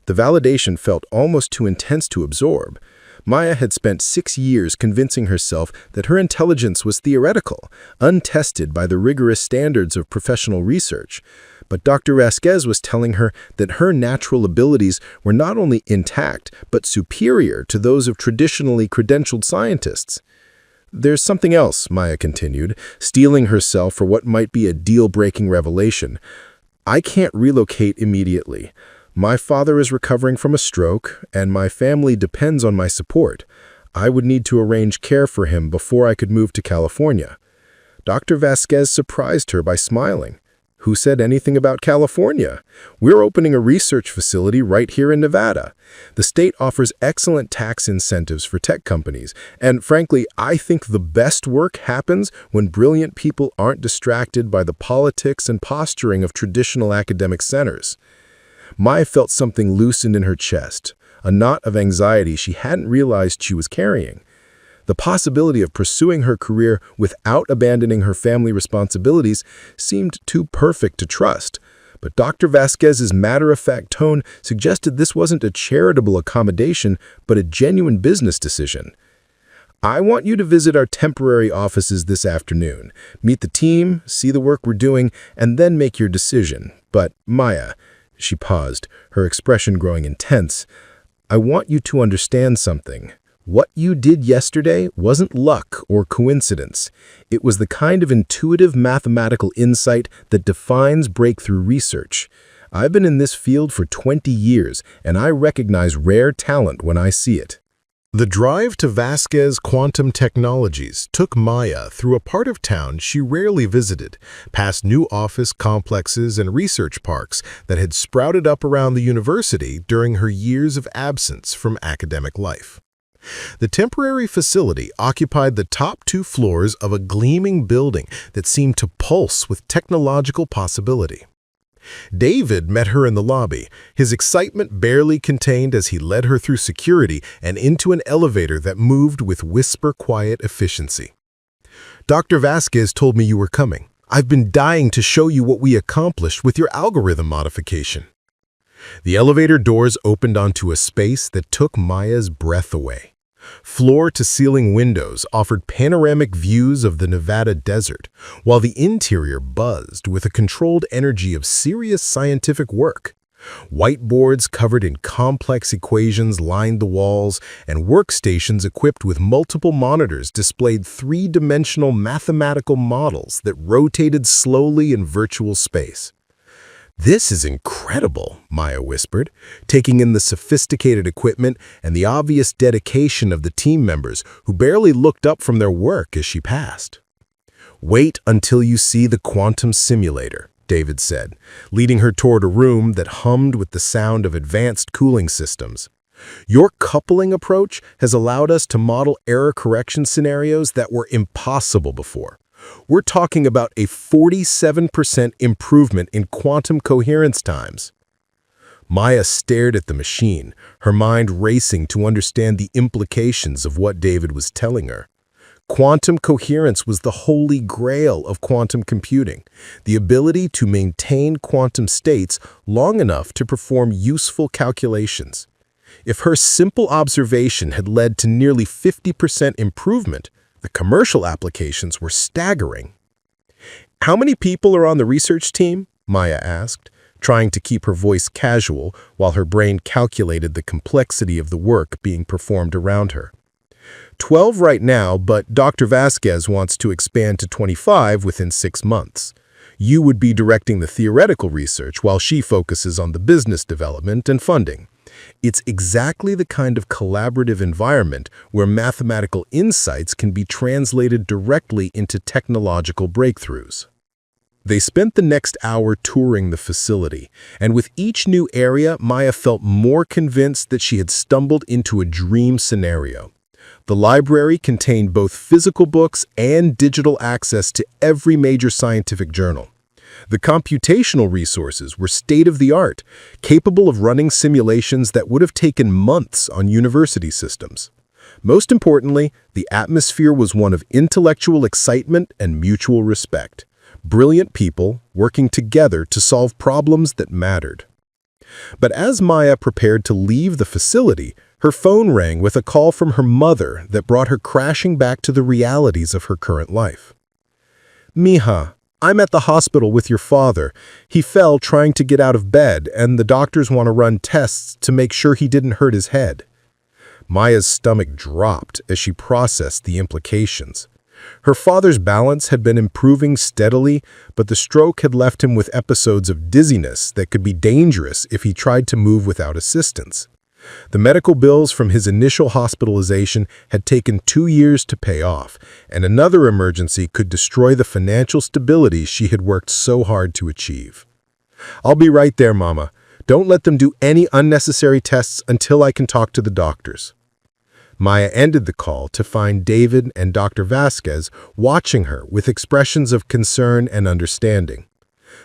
The validation felt almost too intense to absorb. Maya had spent 6 years convincing herself that her intelligence was theoretical, untested by the rigorous standards of professional research. But Dr. Vasquez was telling her that her natural abilities were not only intact, but superior to those of traditionally credentialed scientists. "There's something else," Maya continued, steeling herself for what might be a deal-breaking revelation. "I can't relocate immediately. My father is recovering from a stroke, and my family depends on my support. I would need to arrange care for him before I could move to California." Dr. Vasquez surprised her by smiling. "Who said anything about California? We're opening a research facility right here in Nevada. The state offers excellent tax incentives for tech companies, and frankly, I think the best work happens when brilliant people aren't distracted by the politics and posturing of traditional academic centers." Maya felt something loosen in her chest, a knot of anxiety she hadn't realized she was carrying. The possibility of pursuing her career without abandoning her family responsibilities seemed too perfect to trust, but Dr. Vasquez's matter-of-fact tone suggested this wasn't a charitable accommodation, but a genuine business decision. "I want you to visit our temporary offices this afternoon, meet the team, see the work we're doing, and then make your decision. But, Maya, She paused, her expression growing intense. "I want you to understand something. What you did yesterday wasn't luck or coincidence. It was the kind of intuitive mathematical insight that defines breakthrough research. I've been in this field for 20 years, and I recognize rare talent when I see it." The drive to Vasquez Quantum Technologies took Maya through a part of town she rarely visited, past new office complexes and research parks that had sprouted up around the university during her years of absence from academic life. The temporary facility occupied the top 2 floors of a gleaming building that seemed to pulse with technological possibility. David met her in the lobby, his excitement barely contained as he led her through security and into an elevator that moved with whisper-quiet efficiency. "Dr. Vasquez told me you were coming. I've been dying to show you what we accomplished with your algorithm modification." The elevator doors opened onto a space that took Maya's breath away. Floor-to-ceiling windows offered panoramic views of the Nevada desert, while the interior buzzed with a controlled energy of serious scientific work. Whiteboards covered in complex equations lined the walls, and workstations equipped with multiple monitors displayed 3-dimensional mathematical models that rotated slowly in virtual space. "This is incredible," Maya whispered, taking in the sophisticated equipment and the obvious dedication of the team members who barely looked up from their work as she passed. "Wait until you see the quantum simulator," David said, leading her toward a room that hummed with the sound of advanced cooling systems. "Your coupling approach has allowed us to model error correction scenarios that were impossible before. We're talking about a 47% improvement in quantum coherence times." Maya stared at the machine, her mind racing to understand the implications of what David was telling her. Quantum coherence was the holy grail of quantum computing, the ability to maintain quantum states long enough to perform useful calculations. If her simple observation had led to nearly 50% improvement, the commercial applications were staggering. "How many people are on the research team?" Maya asked, trying to keep her voice casual while her brain calculated the complexity of the work being performed around her. 12 right now, but Dr. Vasquez wants to expand to 25 within 6 months. You would be directing the theoretical research while she focuses on the business development and funding. It's exactly the kind of collaborative environment where mathematical insights can be translated directly into technological breakthroughs. They spent the next hour touring the facility, and with each new area, Maya felt more convinced that she had stumbled into a dream scenario. The library contained both physical books and digital access to every major scientific journal. The computational resources were state-of-the-art, capable of running simulations that would have taken months on university systems. Most importantly, the atmosphere was one of intellectual excitement and mutual respect. Brilliant people working together to solve problems that mattered. But as Maya prepared to leave the facility, her phone rang with a call from her mother that brought her crashing back to the realities of her current life. "Mija, I'm at the hospital with your father. He fell trying to get out of bed, and the doctors want to run tests to make sure he didn't hurt his head." Maya's stomach dropped as she processed the implications. Her father's balance had been improving steadily, but the stroke had left him with episodes of dizziness that could be dangerous if he tried to move without assistance. The medical bills from his initial hospitalization had taken 2 years to pay off, and another emergency could destroy the financial stability she had worked so hard to achieve. "I'll be right there, Mama. Don't let them do any unnecessary tests until I can talk to the doctors." Maya ended the call to find David and Dr. Vasquez watching her with expressions of concern and understanding.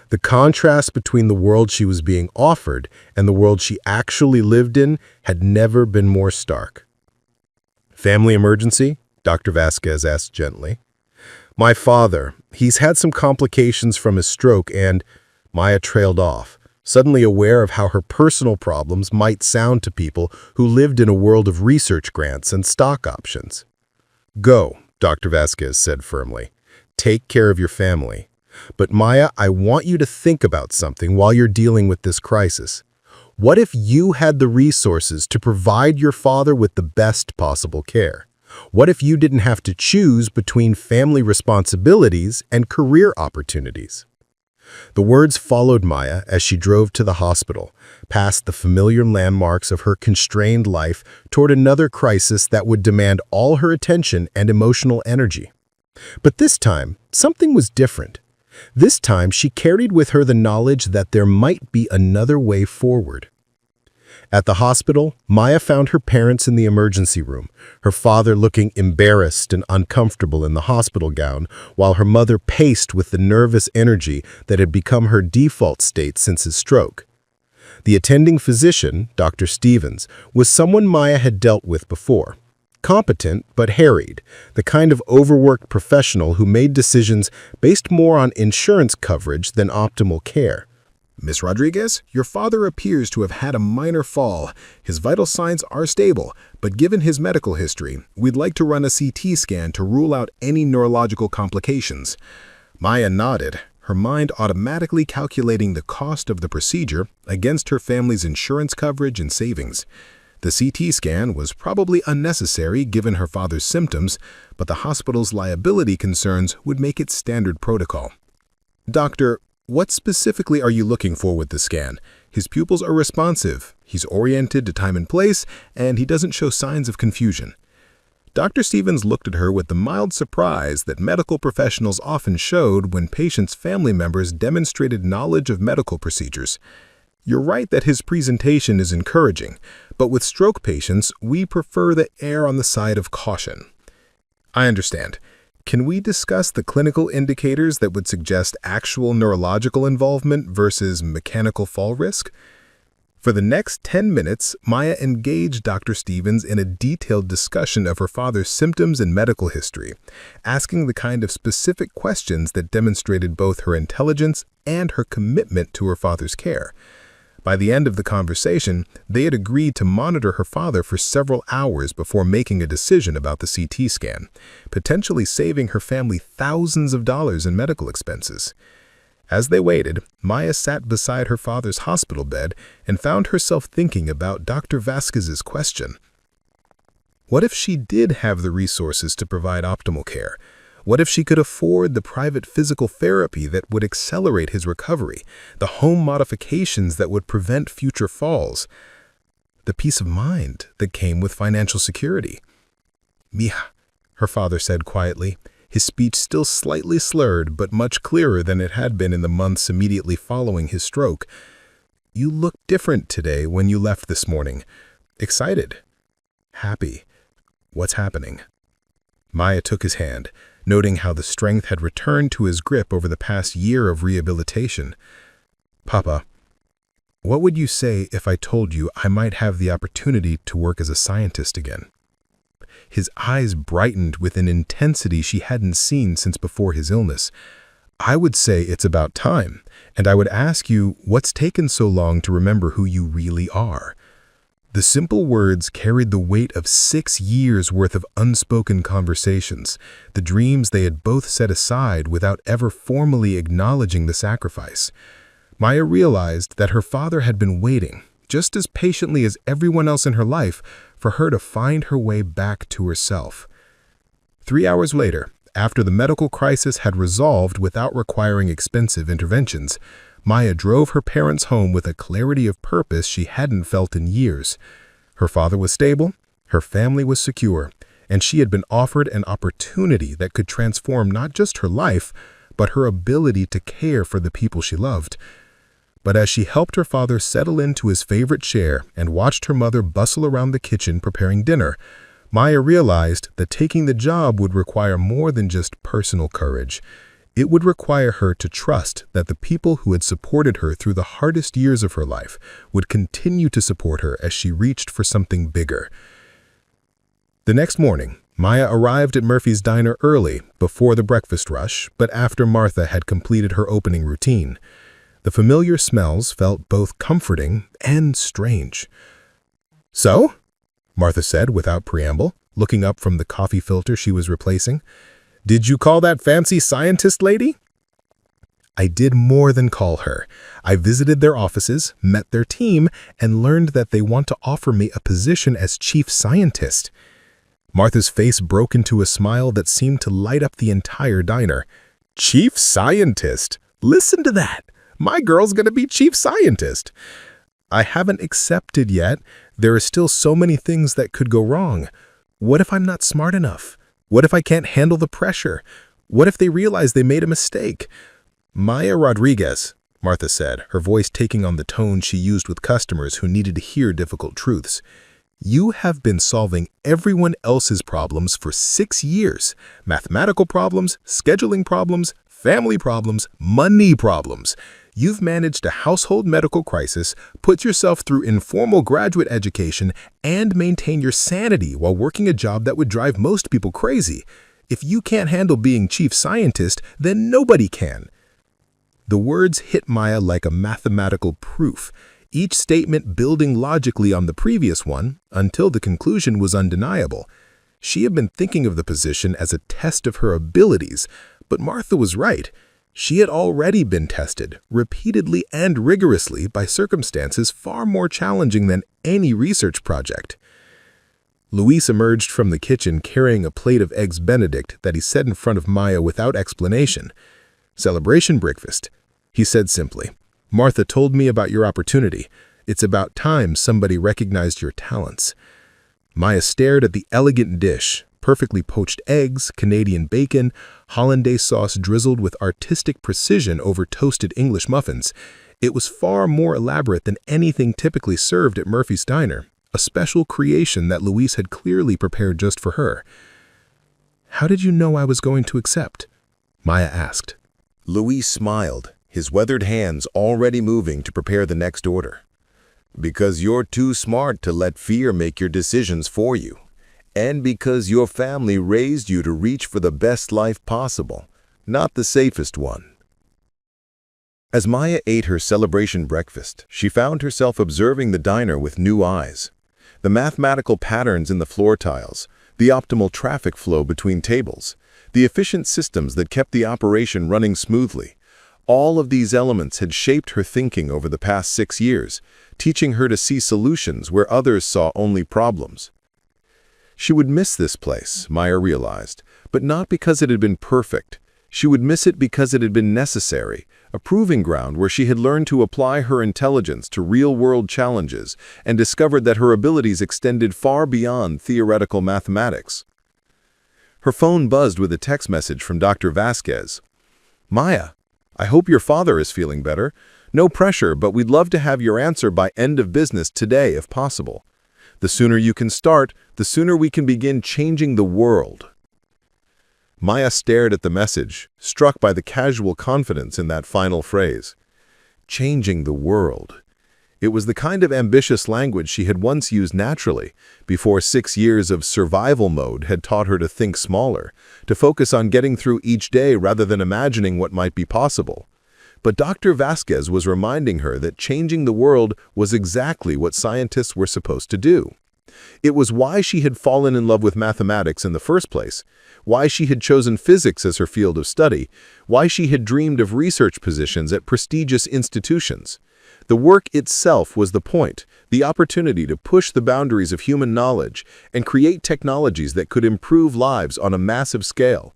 The contrast between the world she was being offered and the world she actually lived in had never been more stark. "Family emergency?" Dr. Vasquez asked gently. "My father. He's had some complications from his stroke and—" Maya trailed off, suddenly aware of how her personal problems might sound to people who lived in a world of research grants and stock options. "Go," Dr. Vasquez said firmly. "Take care of your family. But Maya, I want you to think about something while you're dealing with this crisis. What if you had the resources to provide your father with the best possible care? What if you didn't have to choose between family responsibilities and career opportunities? The words followed Maya as she drove to the hospital, past the familiar landmarks of her constrained life toward another crisis that would demand all her attention and emotional energy. But this time, something was different. This time, she carried with her the knowledge that there might be another way forward. At the hospital, Maya found her parents in the emergency room, her father looking embarrassed and uncomfortable in the hospital gown, while her mother paced with the nervous energy that had become her default state since his stroke. The attending physician, Dr. Stevens, was someone Maya had dealt with before. Competent but harried, the kind of overworked professional who made decisions based more on insurance coverage than optimal care. Miss Rodriguez, your father appears to have had a minor fall. His vital signs are stable, but given his medical history, we'd like to run a CT scan to rule out any neurological complications. Maya nodded, her mind automatically calculating the cost of the procedure against her family's insurance coverage and savings. The CT scan was probably unnecessary given her father's symptoms, but the hospital's liability concerns would make it standard protocol. Doctor, what specifically are you looking for with the scan? His pupils are responsive, he's oriented to time and place, and he doesn't show signs of confusion. Dr. Stevens looked at her with the mild surprise that medical professionals often showed when patients' family members demonstrated knowledge of medical procedures. You're right that his presentation is encouraging, but with stroke patients, we prefer to err on the side of caution. I understand. Can we discuss the clinical indicators that would suggest actual neurological involvement versus mechanical fall risk? For the next 10 minutes, Maya engaged Dr. Stevens in a detailed discussion of her father's symptoms and medical history, asking the kind of specific questions that demonstrated both her intelligence and her commitment to her father's care. By the end of the conversation, they had agreed to monitor her father for several hours before making a decision about the CT scan, potentially saving her family thousands of dollars in medical expenses. As they waited, Maya sat beside her father's hospital bed and found herself thinking about Dr. Vasquez's question. What if she did have the resources to provide optimal care? What if she could afford the private physical therapy that would accelerate his recovery, the home modifications that would prevent future falls, the peace of mind that came with financial security? Mija, her father said quietly, his speech still slightly slurred but much clearer than it had been in the months immediately following his stroke. You look different today when you left this morning. Excited. Happy. What's happening? Maya took his hand, noting how the strength had returned to his grip over the past year of rehabilitation. Papa, what would you say if I told you I might have the opportunity to work as a scientist again? His eyes brightened with an intensity she hadn't seen since before his illness. I would say it's about time, and I would ask you what's taken so long to remember who you really are. The simple words carried the weight of 6 years' worth of unspoken conversations, the dreams they had both set aside without ever formally acknowledging the sacrifice. Maya realized that her father had been waiting, just as patiently as everyone else in her life, for her to find her way back to herself. 3 hours later, after the medical crisis had resolved without requiring expensive interventions, Maya drove her parents home with a clarity of purpose she hadn't felt in years. Her father was stable, her family was secure, and she had been offered an opportunity that could transform not just her life, but her ability to care for the people she loved. But as she helped her father settle into his favorite chair and watched her mother bustle around the kitchen preparing dinner, Maya realized that taking the job would require more than just personal courage. It would require her to trust that the people who had supported her through the hardest years of her life would continue to support her as she reached for something bigger. The next morning, Maya arrived at Murphy's Diner early, before the breakfast rush, but after Martha had completed her opening routine. The familiar smells felt both comforting and strange. "So?" Martha said without preamble, looking up from the coffee filter she was replacing. "Did you call that fancy scientist lady?" I did more than call her. I visited their offices, met their team, and learned that they want to offer me a position as chief scientist. Martha's face broke into a smile that seemed to light up the entire diner. Chief scientist? Listen to that! My girl's gonna be chief scientist! I haven't accepted yet. There are still so many things that could go wrong. What if I'm not smart enough? What if I can't handle the pressure? What if they realize they made a mistake? Maya Rodriguez, Martha said, her voice taking on the tone she used with customers who needed to hear difficult truths. You have been solving everyone else's problems for 6 years. Mathematical problems, scheduling problems, family problems, money problems. You've managed a household medical crisis, put yourself through informal graduate education, and maintain your sanity while working a job that would drive most people crazy. If you can't handle being chief scientist, then nobody can. The words hit Maya like a mathematical proof, each statement building logically on the previous one until the conclusion was undeniable. She had been thinking of the position as a test of her abilities, but Martha was right. She had already been tested, repeatedly and rigorously, by circumstances far more challenging than any research project. Luis emerged from the kitchen carrying a plate of Eggs Benedict that he set in front of Maya without explanation. "Celebration breakfast," he said simply. "Martha told me about your opportunity. It's about time somebody recognized your talents." Maya stared at the elegant dish, perfectly poached eggs, Canadian bacon, hollandaise sauce drizzled with artistic precision over toasted English muffins. It was far more elaborate than anything typically served at Murphy's Diner, a special creation that Luis had clearly prepared just for her. "How did you know I was going to accept?" Maya asked. Luis smiled, his weathered hands already moving to prepare the next order. "Because you're too smart to let fear make your decisions for you. And because your family raised you to reach for the best life possible, not the safest one." As Maya ate her celebration breakfast, she found herself observing the diner with new eyes. The mathematical patterns in the floor tiles, the optimal traffic flow between tables, the efficient systems that kept the operation running smoothly. All of these elements had shaped her thinking over the past 6 years, teaching her to see solutions where others saw only problems. She would miss this place, Maya realized, but not because it had been perfect. She would miss it because it had been necessary, a proving ground where she had learned to apply her intelligence to real-world challenges and discovered that her abilities extended far beyond theoretical mathematics. Her phone buzzed with a text message from Dr. Vasquez. "Maya, I hope your father is feeling better. No pressure, but we'd love to have your answer by end of business today if possible. The sooner you can start, the sooner we can begin changing the world." Maya stared at the message, struck by the casual confidence in that final phrase. Changing the world. It was the kind of ambitious language she had once used naturally, before 6 years of survival mode had taught her to think smaller, to focus on getting through each day rather than imagining what might be possible. But Dr. Vasquez was reminding her that changing the world was exactly what scientists were supposed to do. It was why she had fallen in love with mathematics in the first place, why she had chosen physics as her field of study, why she had dreamed of research positions at prestigious institutions. The work itself was the point, the opportunity to push the boundaries of human knowledge and create technologies that could improve lives on a massive scale.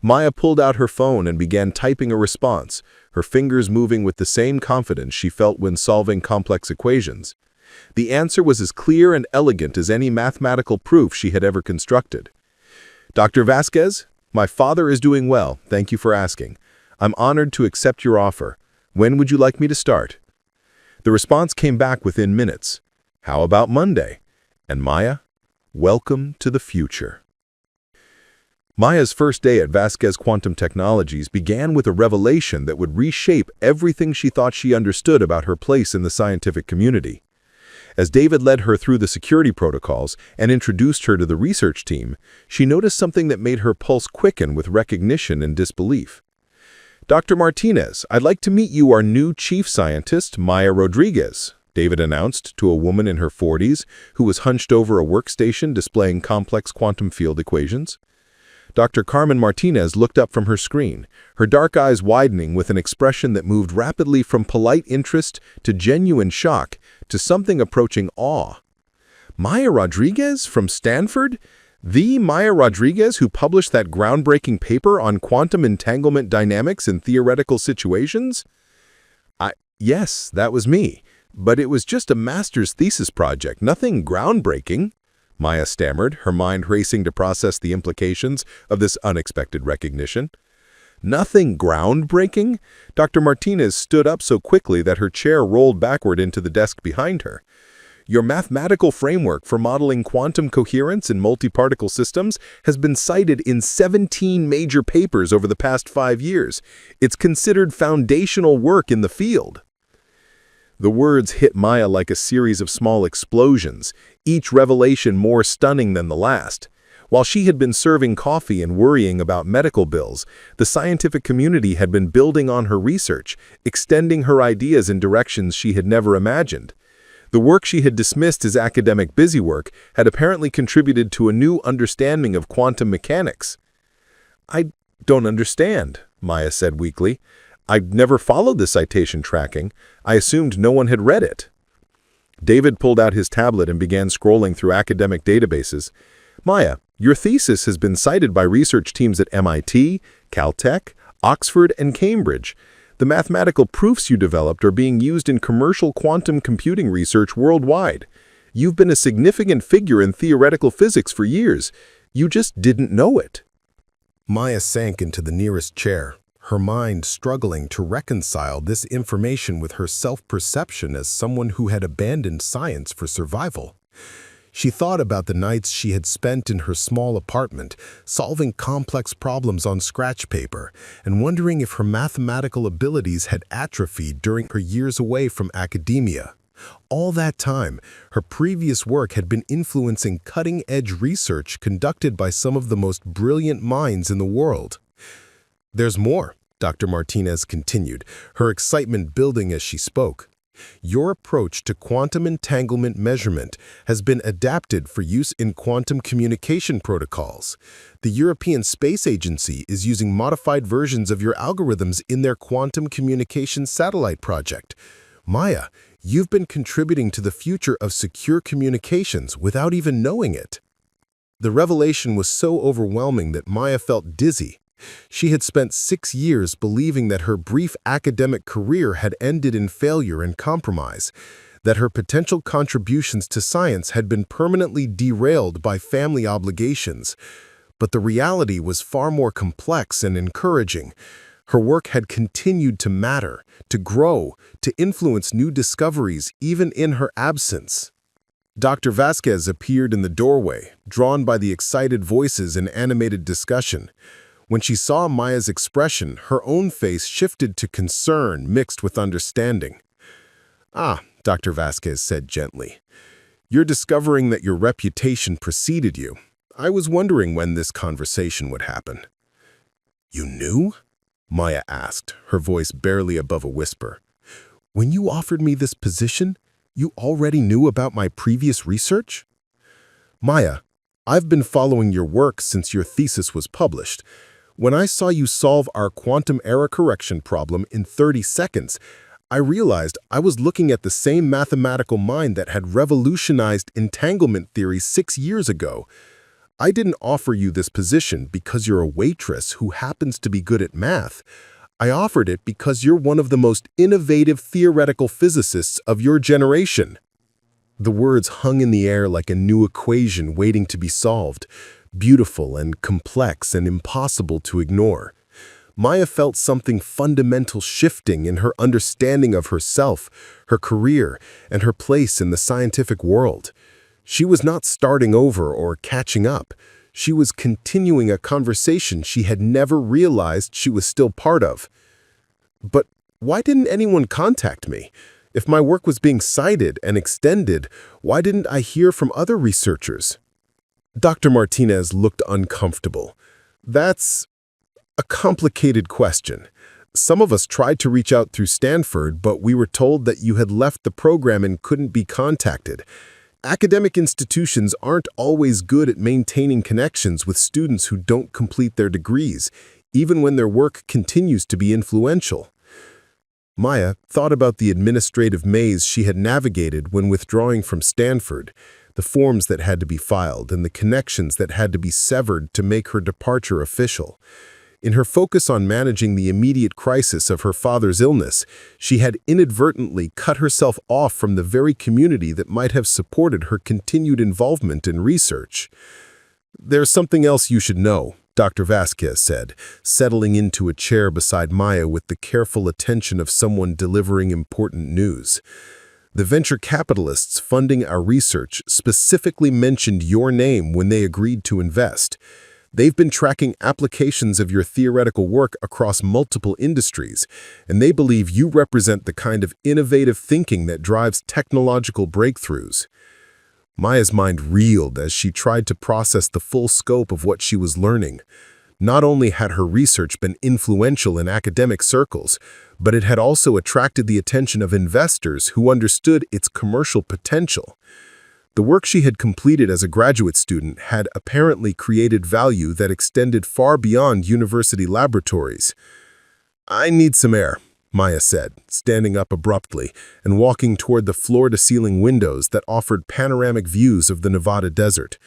Maya pulled out her phone and began typing a response, her fingers moving with the same confidence she felt when solving complex equations. The answer was as clear and elegant as any mathematical proof she had ever constructed. "Dr. Vasquez, my father is doing well, thank you for asking. I'm honored to accept your offer. When would you like me to start?" The response came back within minutes. "How about Monday?" And Maya, "Welcome to the future." Maya's first day at Vasquez Quantum Technologies began with a revelation that would reshape everything she thought she understood about her place in the scientific community. As David led her through the security protocols and introduced her to the research team, she noticed something that made her pulse quicken with recognition and disbelief. "Dr. Martinez, I'd like to meet you, our new chief scientist, Maya Rodriguez," David announced to a woman in her 40s who was hunched over a workstation displaying complex quantum field equations. Dr. Carmen Martinez looked up from her screen, her dark eyes widening with an expression that moved rapidly from polite interest to genuine shock to something approaching awe. Maya Rodriguez from Stanford? The Maya Rodriguez who published that groundbreaking paper on quantum entanglement dynamics in theoretical situations? Yes, that was me, but it was just a master's thesis project, nothing groundbreaking. Maya stammered, her mind racing to process the implications of this unexpected recognition. Nothing groundbreaking? Dr. Martinez stood up so quickly that her chair rolled backward into the desk behind her. Your mathematical framework for modeling quantum coherence in multiparticle systems has been cited in 17 major papers over the past 5 years. It's considered foundational work in the field. The words hit Maya like a series of small explosions, each revelation more stunning than the last. While she had been serving coffee and worrying about medical bills, the scientific community had been building on her research, extending her ideas in directions she had never imagined. The work she had dismissed as academic busywork had apparently contributed to a new understanding of quantum mechanics. "I don't understand," Maya said weakly. "I'd never followed the citation tracking. I assumed no one had read it." David pulled out his tablet and began scrolling through academic databases. "Maya, your thesis has been cited by research teams at MIT, Caltech, Oxford, and Cambridge. The mathematical proofs you developed are being used in commercial quantum computing research worldwide. You've been a significant figure in theoretical physics for years. You just didn't know it." Maya sank into the nearest chair, her mind struggling to reconcile this information with her self-perception as someone who had abandoned science for survival. She thought about the nights she had spent in her small apartment, solving complex problems on scratch paper, and wondering if her mathematical abilities had atrophied during her years away from academia. All that time, her previous work had been influencing cutting-edge research conducted by some of the most brilliant minds in the world. "There's more," Dr. Martinez continued, her excitement building as she spoke. "Your approach to quantum entanglement measurement has been adapted for use in quantum communication protocols. The European Space Agency is using modified versions of your algorithms in their quantum communication satellite project. Maya, you've been contributing to the future of secure communications without even knowing it." The revelation was so overwhelming that Maya felt dizzy. She had spent 6 years believing that her brief academic career had ended in failure and compromise, that her potential contributions to science had been permanently derailed by family obligations. But the reality was far more complex and encouraging. Her work had continued to matter, to grow, to influence new discoveries even in her absence. Dr. Vasquez appeared in the doorway, drawn by the excited voices and animated discussion. When she saw Maya's expression, her own face shifted to concern mixed with understanding. "Ah," Dr. Vasquez said gently, "you're discovering that your reputation preceded you. I was wondering when this conversation would happen." "You knew?" Maya asked, her voice barely above a whisper. "When you offered me this position, you already knew about my previous research?" "Maya, I've been following your work since your thesis was published. When I saw you solve our quantum error correction problem in 30 seconds, I realized I was looking at the same mathematical mind that had revolutionized entanglement theory 6 years ago. I didn't offer you this position because you're a waitress who happens to be good at math. I offered it because you're one of the most innovative theoretical physicists of your generation." The words hung in the air like a new equation waiting to be solved, beautiful and complex and impossible to ignore. Maya felt something fundamental shifting in her understanding of herself, her career, and her place in the scientific world. She was not starting over or catching up. She was continuing a conversation she had never realized she was still part of. "But why didn't anyone contact me? If my work was being cited and extended, why didn't I hear from other researchers?" Dr. Martinez looked uncomfortable. "That's a complicated question. Some of us tried to reach out through Stanford, but we were told that you had left the program and couldn't be contacted. Academic institutions aren't always good at maintaining connections with students who don't complete their degrees, even when their work continues to be influential. Maya thought about the administrative maze she had navigated when withdrawing from Stanford, the forms that had to be filed, and the connections that had to be severed to make her departure official. In her focus on managing the immediate crisis of her father's illness, she had inadvertently cut herself off from the very community that might have supported her continued involvement in research. "There's something else you should know," Dr. Vasquez said, settling into a chair beside Maya with the careful attention of someone delivering important news. "The venture capitalists funding our research specifically mentioned your name when they agreed to invest. They've been tracking applications of your theoretical work across multiple industries, and they believe you represent the kind of innovative thinking that drives technological breakthroughs." Maya's mind reeled as she tried to process the full scope of what she was learning. Not only had her research been influential in academic circles, but it had also attracted the attention of investors who understood its commercial potential. The work she had completed as a graduate student had apparently created value that extended far beyond university laboratories. "I need some air," Maya said, standing up abruptly and walking toward the floor-to-ceiling windows that offered panoramic views of the Nevada desert.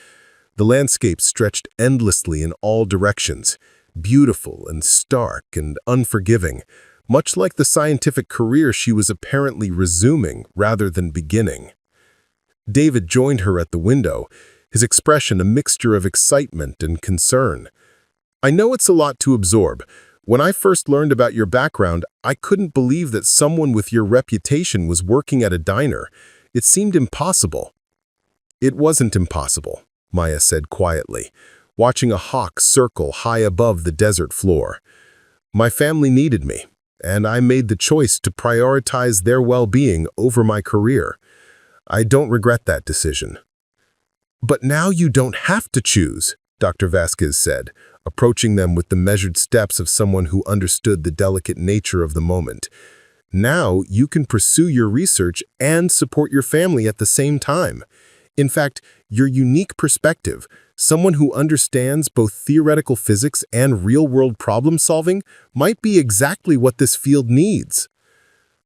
The landscape stretched endlessly in all directions, beautiful and stark and unforgiving, much like the scientific career she was apparently resuming rather than beginning. David joined her at the window, his expression a mixture of excitement and concern. "I know it's a lot to absorb. When I first learned about your background, I couldn't believe that someone with your reputation was working at a diner. It seemed impossible." "It wasn't impossible," Maya said quietly, watching a hawk circle high above the desert floor. "My family needed me, and I made the choice to prioritize their well-being over my career. I don't regret that decision." "But now you don't have to choose," Dr. Vasquez said, approaching them with the measured steps of someone who understood the delicate nature of the moment. "Now you can pursue your research and support your family at the same time. In fact, your unique perspective, someone who understands both theoretical physics and real-world problem-solving, might be exactly what this field needs."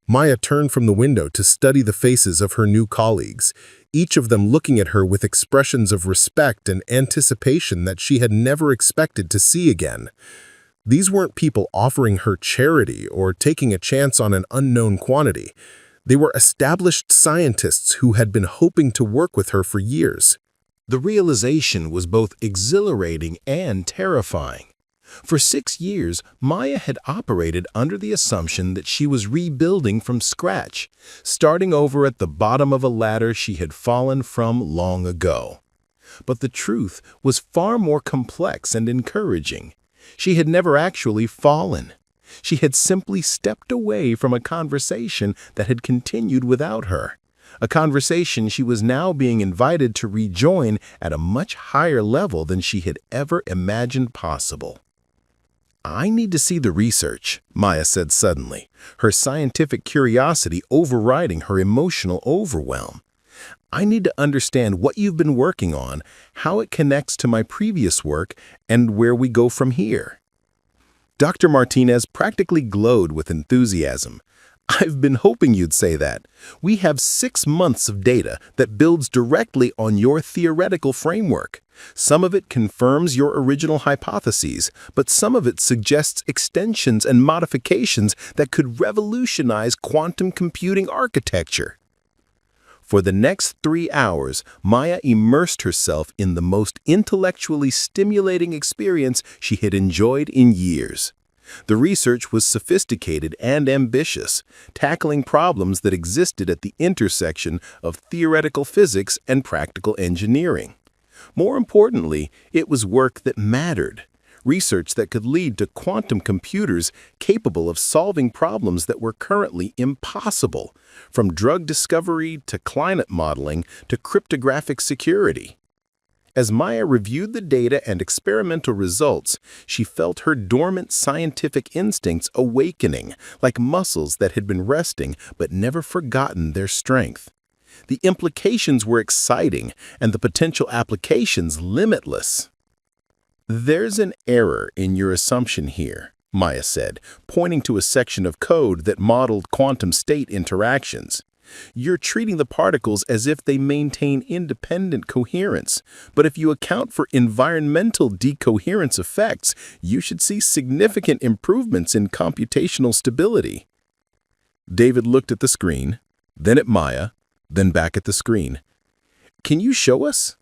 Maya turned from the window to study the faces of her new colleagues, each of them looking at her with expressions of respect and anticipation that she had never expected to see again. These weren't people offering her charity or taking a chance on an unknown quantity. They were established scientists who had been hoping to work with her for years. The realization was both exhilarating and terrifying. For 6 years, Maya had operated under the assumption that she was rebuilding from scratch, starting over at the bottom of a ladder she had fallen from long ago. But the truth was far more complex and encouraging. She had never actually fallen. She had simply stepped away from a conversation that had continued without her, a conversation she was now being invited to rejoin at a much higher level than she had ever imagined possible. "I need to see the research," Maya said suddenly, her scientific curiosity overriding her emotional overwhelm. "I need to understand what you've been working on, how it connects to my previous work, and where we go from here." Dr. Martinez practically glowed with enthusiasm. "I've been hoping you'd say that. We have 6 months of data that builds directly on your theoretical framework. Some of it confirms your original hypotheses, but some of it suggests extensions and modifications that could revolutionize quantum computing architecture." For the next 3 hours, Maya immersed herself in the most intellectually stimulating experience she had enjoyed in years. The research was sophisticated and ambitious, tackling problems that existed at the intersection of theoretical physics and practical engineering. More importantly, it was work that mattered, research that could lead to quantum computers capable of solving problems that were currently impossible, from drug discovery to climate modeling to cryptographic security. As Maya reviewed the data and experimental results, she felt her dormant scientific instincts awakening, like muscles that had been resting but never forgotten their strength. The implications were exciting, and the potential applications limitless. "There's an error in your assumption here," Maya said, pointing to a section of code that modeled quantum state interactions. "You're treating the particles as if they maintain independent coherence, but if you account for environmental decoherence effects, you should see significant improvements in computational stability." David looked at the screen, then at Maya, then back at the screen. "Can you show us?"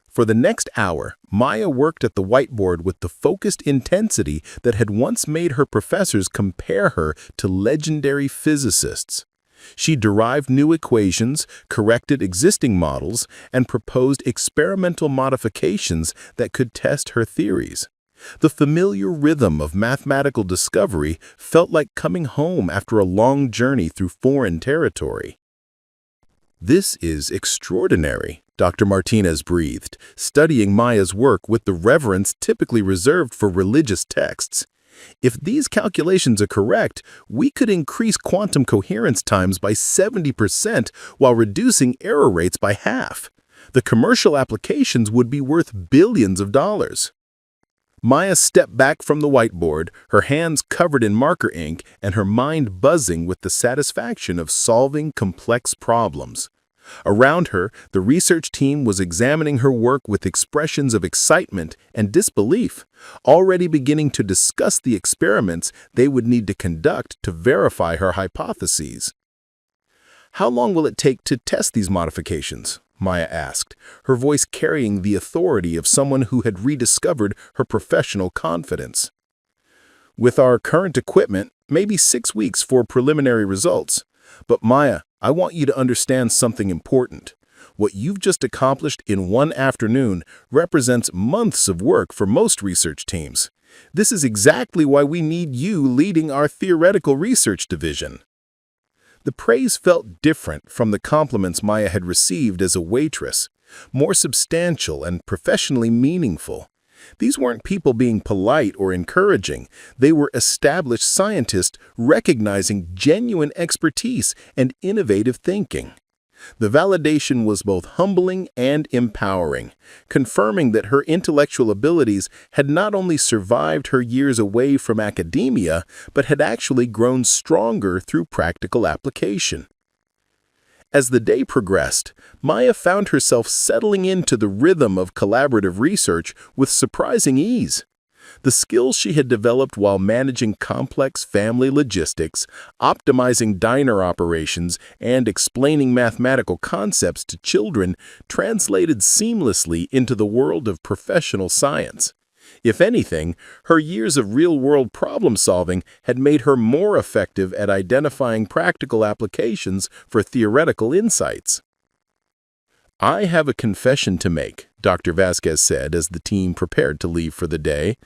For the next hour, Maya worked at the whiteboard with the focused intensity that had once made her professors compare her to legendary physicists. She derived new equations, corrected existing models, and proposed experimental modifications that could test her theories. The familiar rhythm of mathematical discovery felt like coming home after a long journey through foreign territory. "This is extraordinary," Dr. Martinez breathed, studying Maya's work with the reverence typically reserved for religious texts. "If these calculations are correct, we could increase quantum coherence times by 70% while reducing error rates by half. The commercial applications would be worth billions of dollars." Maya stepped back from the whiteboard, her hands covered in marker ink and her mind buzzing with the satisfaction of solving complex problems. Around her, the research team was examining her work with expressions of excitement and disbelief, already beginning to discuss the experiments they would need to conduct to verify her hypotheses. "How long will it take to test these modifications?" Maya asked, her voice carrying the authority of someone who had rediscovered her professional confidence. "With our current equipment, maybe 6 weeks for preliminary results. But Maya, I want you to understand something important. What you've just accomplished in one afternoon represents months of work for most research teams. This is exactly why we need you leading our theoretical research division." The praise felt different from the compliments Maya had received as a waitress, more substantial and professionally meaningful. These weren't people being polite or encouraging. They were established scientists recognizing genuine expertise and innovative thinking. The validation was both humbling and empowering, confirming that her intellectual abilities had not only survived her years away from academia, but had actually grown stronger through practical application. As the day progressed, Maya found herself settling into the rhythm of collaborative research with surprising ease. The skills she had developed while managing complex family logistics, optimizing diner operations, and explaining mathematical concepts to children translated seamlessly into the world of professional science. If anything, her years of real-world problem-solving had made her more effective at identifying practical applications for theoretical insights. "I have a confession to make," Dr. Vasquez said as the team prepared to leave for the day.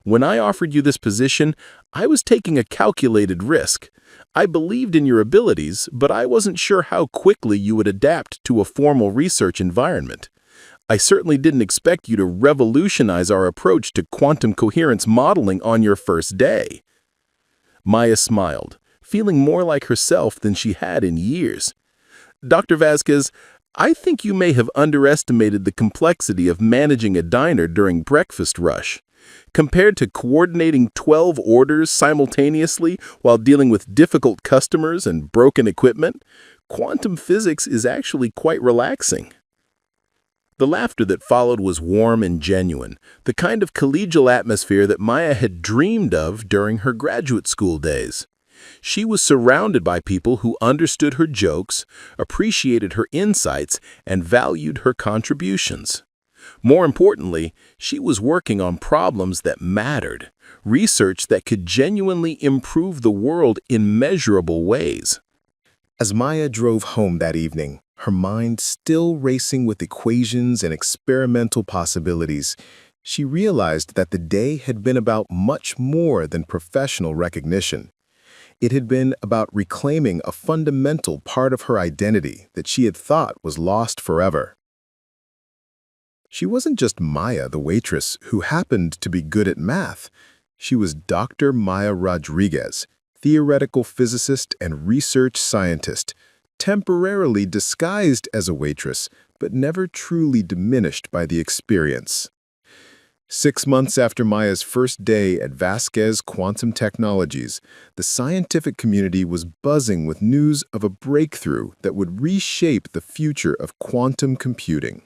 "When I offered you this position, I was taking a calculated risk. I believed in your abilities, but I wasn't sure how quickly you would adapt to a formal research environment. I certainly didn't expect you to revolutionize our approach to quantum coherence modeling on your first day." Maya smiled, feeling more like herself than she had in years. "Dr. Vasquez, I think you may have underestimated the complexity of managing a diner during breakfast rush. Compared to coordinating 12 orders simultaneously while dealing with difficult customers and broken equipment, quantum physics is actually quite relaxing." The laughter that followed was warm and genuine, the kind of collegial atmosphere that Maya had dreamed of during her graduate school days. She was surrounded by people who understood her jokes, appreciated her insights, and valued her contributions. More importantly, she was working on problems that mattered, research that could genuinely improve the world in measurable ways. As Maya drove home that evening, her mind still racing with equations and experimental possibilities, she realized that the day had been about much more than professional recognition. It had been about reclaiming a fundamental part of her identity that she had thought was lost forever. She wasn't just Maya, the waitress, who happened to be good at math. She was Dr. Maya Rodriguez, theoretical physicist and research scientist, temporarily disguised as a waitress, but never truly diminished by the experience. 6 months after Maya's first day at Vasquez Quantum Technologies, the scientific community was buzzing with news of a breakthrough that would reshape the future of quantum computing.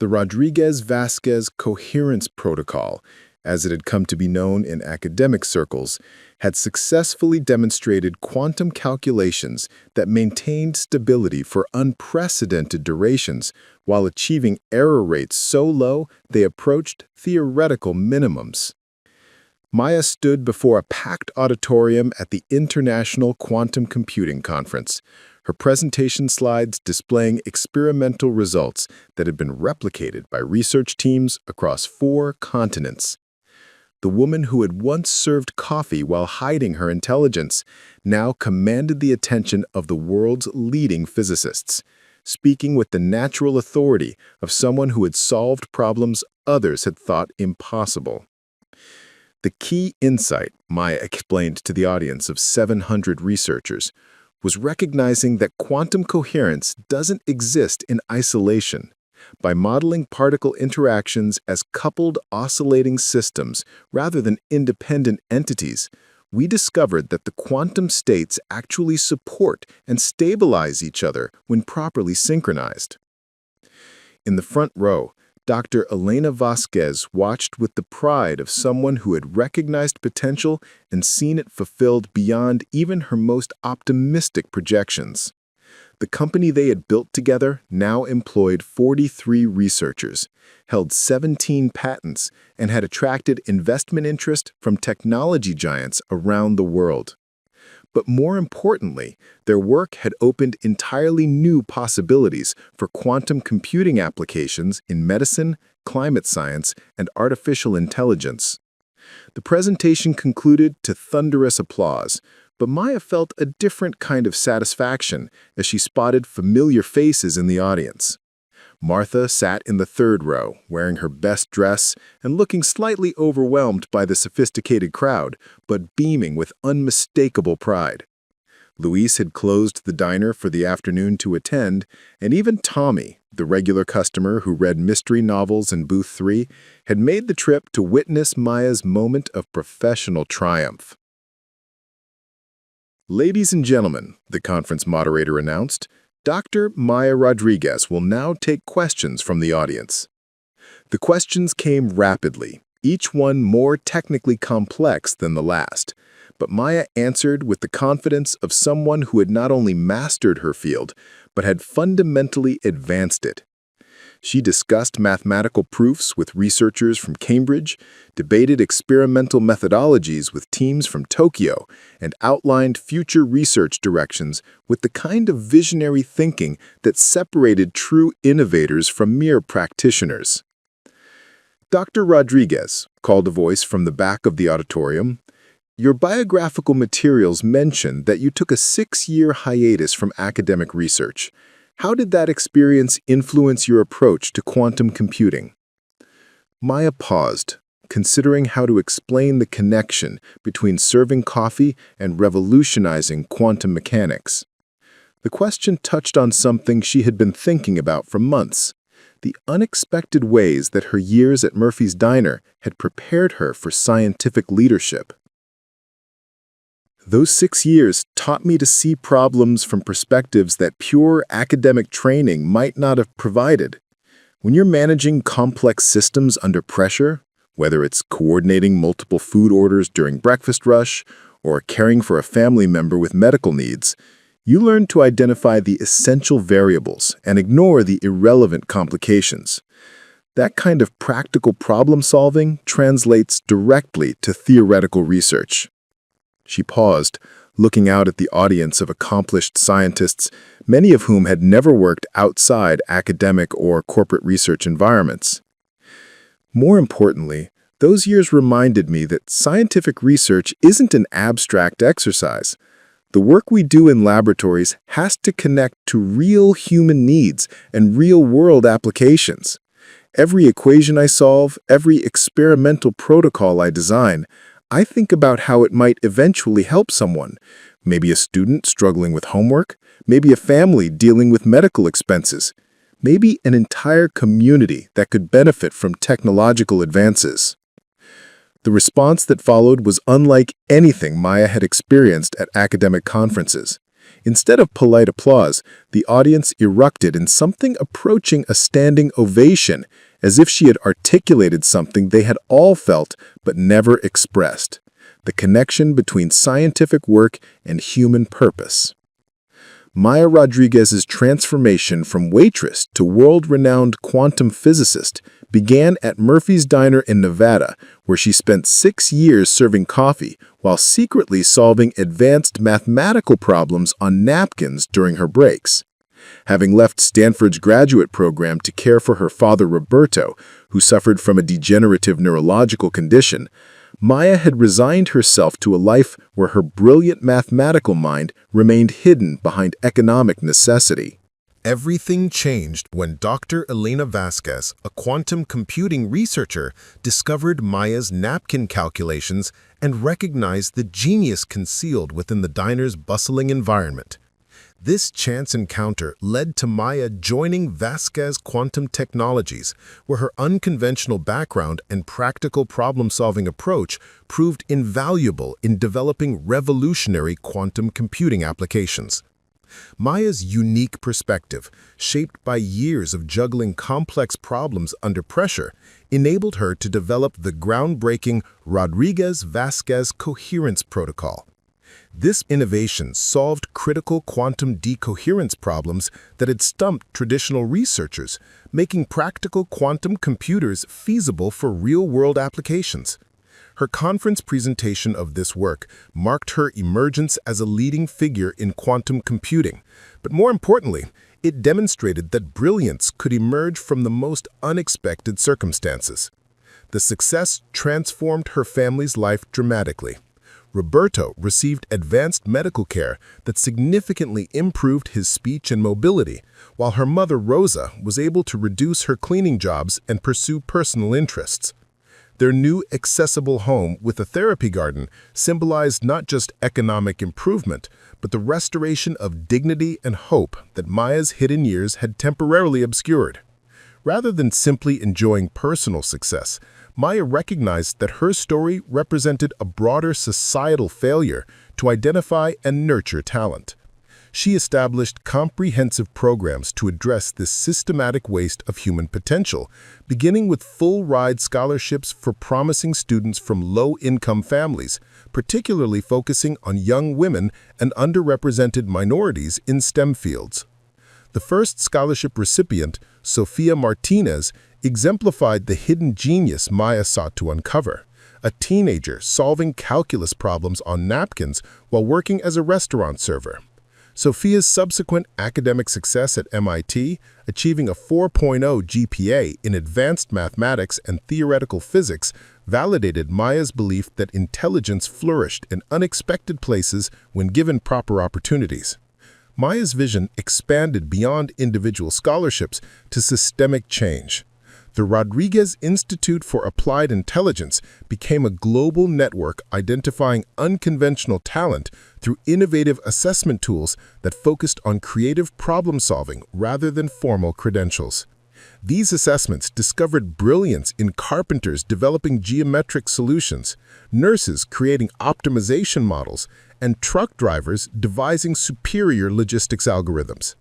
The Rodriguez-Vasquez Coherence Protocol, as it had come to be known in academic circles, had successfully demonstrated quantum calculations that maintained stability for unprecedented durations while achieving error rates so low they approached theoretical minimums. Maya stood before a packed auditorium at the International Quantum Computing Conference, her presentation slides displaying experimental results that had been replicated by research teams across 4 continents. The woman who had once served coffee while hiding her intelligence now commanded the attention of the world's leading physicists, speaking with the natural authority of someone who had solved problems others had thought impossible. The key insight, Maya explained to the audience of 700 researchers, was recognizing that quantum coherence doesn't exist in isolation. By modeling particle interactions as coupled oscillating systems rather than independent entities, we discovered that the quantum states actually support and stabilize each other when properly synchronized. In the front row, Dr. Elena Vasquez watched with the pride of someone who had recognized potential and seen it fulfilled beyond even her most optimistic projections. The company they had built together now employed 43 researchers, held 17 patents, and had attracted investment interest from technology giants around the world. But more importantly, their work had opened entirely new possibilities for quantum computing applications in medicine, climate science, and artificial intelligence. The presentation concluded to thunderous applause, but Maya felt a different kind of satisfaction as she spotted familiar faces in the audience. Martha sat in the 3rd row, wearing her best dress and looking slightly overwhelmed by the sophisticated crowd, but beaming with unmistakable pride. Luis had closed the diner for the afternoon to attend, and even Tommy, the regular customer who read mystery novels in booth 3, had made the trip to witness Maya's moment of professional triumph. "Ladies and gentlemen," the conference moderator announced, "Dr. Maya Rodriguez will now take questions from the audience." The questions came rapidly, each one more technically complex than the last, but Maya answered with the confidence of someone who had not only mastered her field, but had fundamentally advanced it. She discussed mathematical proofs with researchers from Cambridge, debated experimental methodologies with teams from Tokyo, and outlined future research directions with the kind of visionary thinking that separated true innovators from mere practitioners. "Dr. Rodriguez," called a voice from the back of the auditorium, "your biographical materials mention that you took a 6-year hiatus from academic research. How did that experience influence your approach to quantum computing?" Maya paused, considering how to explain the connection between serving coffee and revolutionizing quantum mechanics. The question touched on something she had been thinking about for months: the unexpected ways that her years at Murphy's Diner had prepared her for scientific leadership. "Those 6 years taught me to see problems from perspectives that pure academic training might not have provided. When you're managing complex systems under pressure, whether it's coordinating multiple food orders during breakfast rush or caring for a family member with medical needs, you learn to identify the essential variables and ignore the irrelevant complications. That kind of practical problem solving translates directly to theoretical research." She paused, looking out at the audience of accomplished scientists, many of whom had never worked outside academic or corporate research environments. "More importantly, those years reminded me that scientific research isn't an abstract exercise. The work we do in laboratories has to connect to real human needs and real-world applications. Every equation I solve, every experimental protocol I design, I think about how it might eventually help someone, Maybe a student struggling with homework, maybe a family dealing with medical expenses, maybe an entire community that could benefit from technological advances. The response that followed was unlike anything Maya had experienced at academic conferences. Instead of polite applause, the audience erupted in something approaching a standing ovation, as if she had articulated something they had all felt but never expressed: the connection between scientific work and human purpose. Maya Rodriguez's transformation from waitress to world-renowned quantum physicist began at Murphy's Diner in Nevada, where she spent 6 years serving coffee while secretly solving advanced mathematical problems on napkins during her breaks. Having left Stanford's graduate program to care for her father Roberto, who suffered from a degenerative neurological condition, Maya had resigned herself to a life where her brilliant mathematical mind remained hidden behind economic necessity. Everything changed when Dr. Elena Vasquez, a quantum computing researcher, discovered Maya's napkin calculations and recognized the genius concealed within the diner's bustling environment. This chance encounter led to Maya joining Vasquez Quantum Technologies, where her unconventional background and practical problem-solving approach proved invaluable in developing revolutionary quantum computing applications. Maya's unique perspective, shaped by years of juggling complex problems under pressure, enabled her to develop the groundbreaking Rodriguez-Vasquez Coherence Protocol. This innovation solved critical quantum decoherence problems that had stumped traditional researchers, making practical quantum computers feasible for real-world applications. Her conference presentation of this work marked her emergence as a leading figure in quantum computing, but more importantly, it demonstrated that brilliance could emerge from the most unexpected circumstances. The success transformed her family's life dramatically. Roberto received advanced medical care that significantly improved his speech and mobility, while her mother Rosa was able to reduce her cleaning jobs and pursue personal interests. Their new accessible home with a therapy garden symbolized not just economic improvement, but the restoration of dignity and hope that Maya's hidden years had temporarily obscured. Rather than simply enjoying personal success, Maya recognized that her story represented a broader societal failure to identify and nurture talent. She established comprehensive programs to address this systematic waste of human potential, beginning with full-ride scholarships for promising students from low-income families, particularly focusing on young women and underrepresented minorities in STEM fields. The first scholarship recipient, Sofia Martinez, exemplified the hidden genius Maya sought to uncover, a teenager solving calculus problems on napkins while working as a restaurant server. Sofia's subsequent academic success at MIT, achieving a 4.0 GPA in advanced mathematics and theoretical physics, validated Maya's belief that intelligence flourished in unexpected places when given proper opportunities. Maya's vision expanded beyond individual scholarships to systemic change. The Rodriguez Institute for Applied Intelligence became a global network identifying unconventional talent through innovative assessment tools that focused on creative problem-solving rather than formal credentials. These assessments discovered brilliance in carpenters developing geometric solutions, nurses creating optimization models, and truck drivers devising superior logistics algorithms.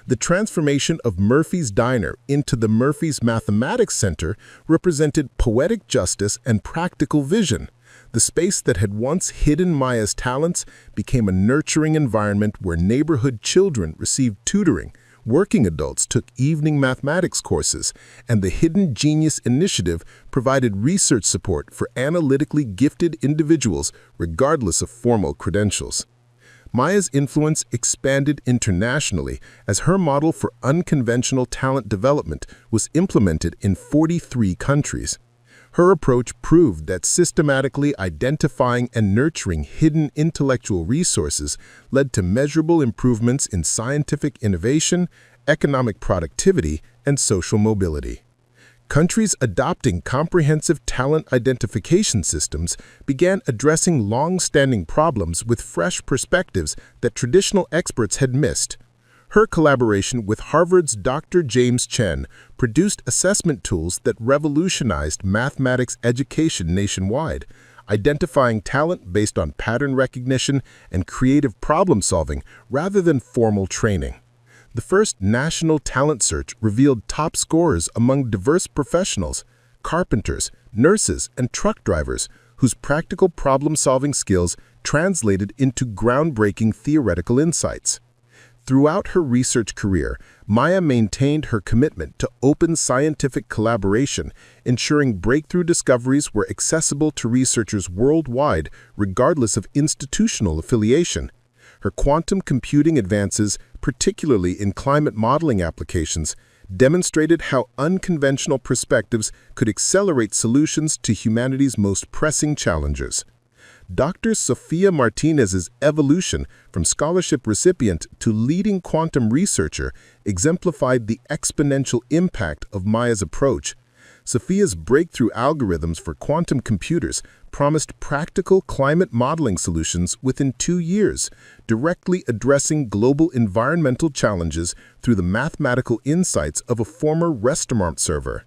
The transformation of Murphy's Diner into the Murphy's Mathematics Center represented poetic justice and practical vision. The space that had once hidden Maya's talents became a nurturing environment where neighborhood children received tutoring, working adults took evening mathematics courses, and the Hidden Genius Initiative provided research support for analytically gifted individuals regardless of formal credentials. Maya's influence expanded internationally as her model for unconventional talent development was implemented in 43 countries. Her approach proved that systematically identifying and nurturing hidden intellectual resources led to measurable improvements in scientific innovation, economic productivity, and social mobility. Countries adopting comprehensive talent identification systems began addressing long-standing problems with fresh perspectives that traditional experts had missed. Her collaboration with Harvard's Dr. James Chen produced assessment tools that revolutionized mathematics education nationwide, identifying talent based on pattern recognition and creative problem-solving rather than formal training. The first national talent search revealed top scorers among diverse professionals, carpenters, nurses, and truck drivers, whose practical problem-solving skills translated into groundbreaking theoretical insights. Throughout her research career, Maya maintained her commitment to open scientific collaboration, ensuring breakthrough discoveries were accessible to researchers worldwide, regardless of institutional affiliation. Her quantum computing advances, particularly in climate modeling applications, demonstrated how unconventional perspectives could accelerate solutions to humanity's most pressing challenges. Dr. Sofia Martinez's evolution from scholarship recipient to leading quantum researcher exemplified the exponential impact of Maya's approach. Sofia's breakthrough algorithms for quantum computers promised practical climate modeling solutions within 2 years, directly addressing global environmental challenges through the mathematical insights of a former restaurant server.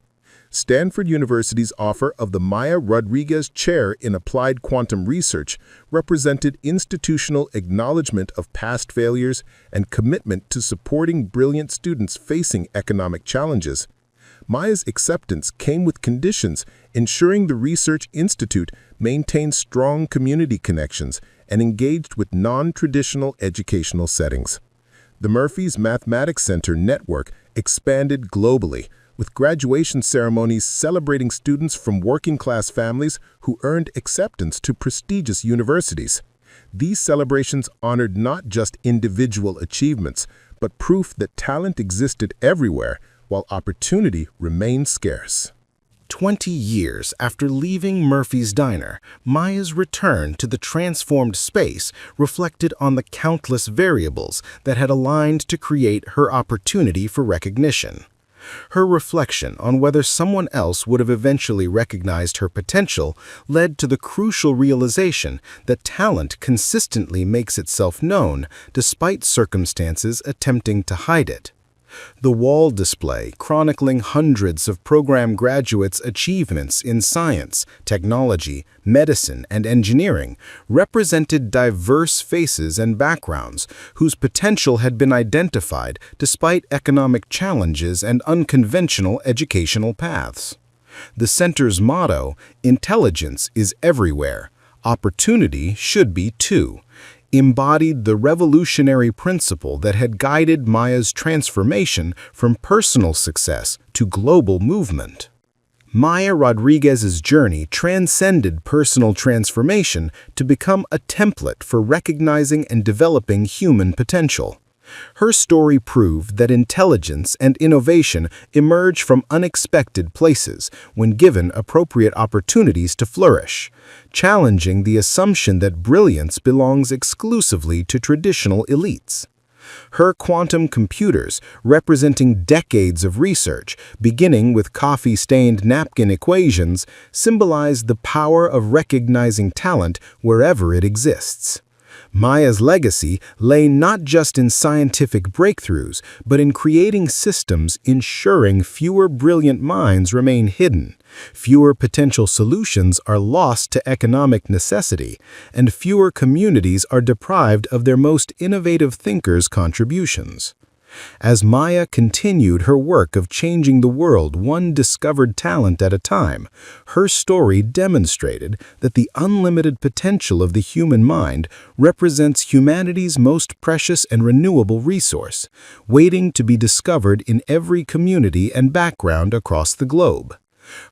Stanford University's offer of the Maya Rodriguez Chair in Applied Quantum Research represented institutional acknowledgement of past failures and commitment to supporting brilliant students facing economic challenges. Maya's acceptance came with conditions ensuring the Research Institute maintained strong community connections and engaged with non-traditional educational settings. The Murphy's Mathematics Center network expanded globally, with graduation ceremonies celebrating students from working-class families who earned acceptance to prestigious universities. These celebrations honored not just individual achievements, but proof that talent existed everywhere, while opportunity remained scarce. 20 years after leaving Murphy's Diner, Maya's return to the transformed space reflected on the countless variables that had aligned to create her opportunity for recognition. Her reflection on whether someone else would have eventually recognized her potential led to the crucial realization that talent consistently makes itself known despite circumstances attempting to hide it. The wall display, chronicling hundreds of program graduates' achievements in science, technology, medicine, and engineering, represented diverse faces and backgrounds whose potential had been identified despite economic challenges and unconventional educational paths. The center's motto, "Intelligence is everywhere. Opportunity should be too," embodied the revolutionary principle that had guided Maya's transformation from personal success to global movement. Maya Rodriguez's journey transcended personal transformation to become a template for recognizing and developing human potential. Her story proved that intelligence and innovation emerge from unexpected places when given appropriate opportunities to flourish, challenging the assumption that brilliance belongs exclusively to traditional elites. Her quantum computers, representing decades of research, beginning with coffee-stained napkin equations, symbolize the power of recognizing talent wherever it exists. Maya's legacy lay not just in scientific breakthroughs, but in creating systems ensuring fewer brilliant minds remain hidden, fewer potential solutions are lost to economic necessity, and fewer communities are deprived of their most innovative thinkers' contributions. As Maya continued her work of changing the world one discovered talent at a time, her story demonstrated that the unlimited potential of the human mind represents humanity's most precious and renewable resource, waiting to be discovered in every community and background across the globe.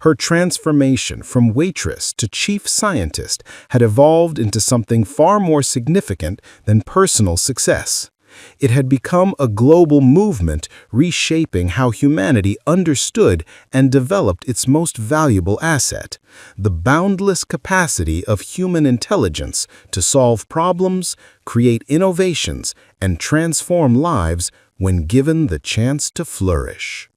Her transformation from waitress to chief scientist had evolved into something far more significant than personal success. It had become a global movement reshaping how humanity understood and developed its most valuable asset, the boundless capacity of human intelligence to solve problems, create innovations, and transform lives when given the chance to flourish.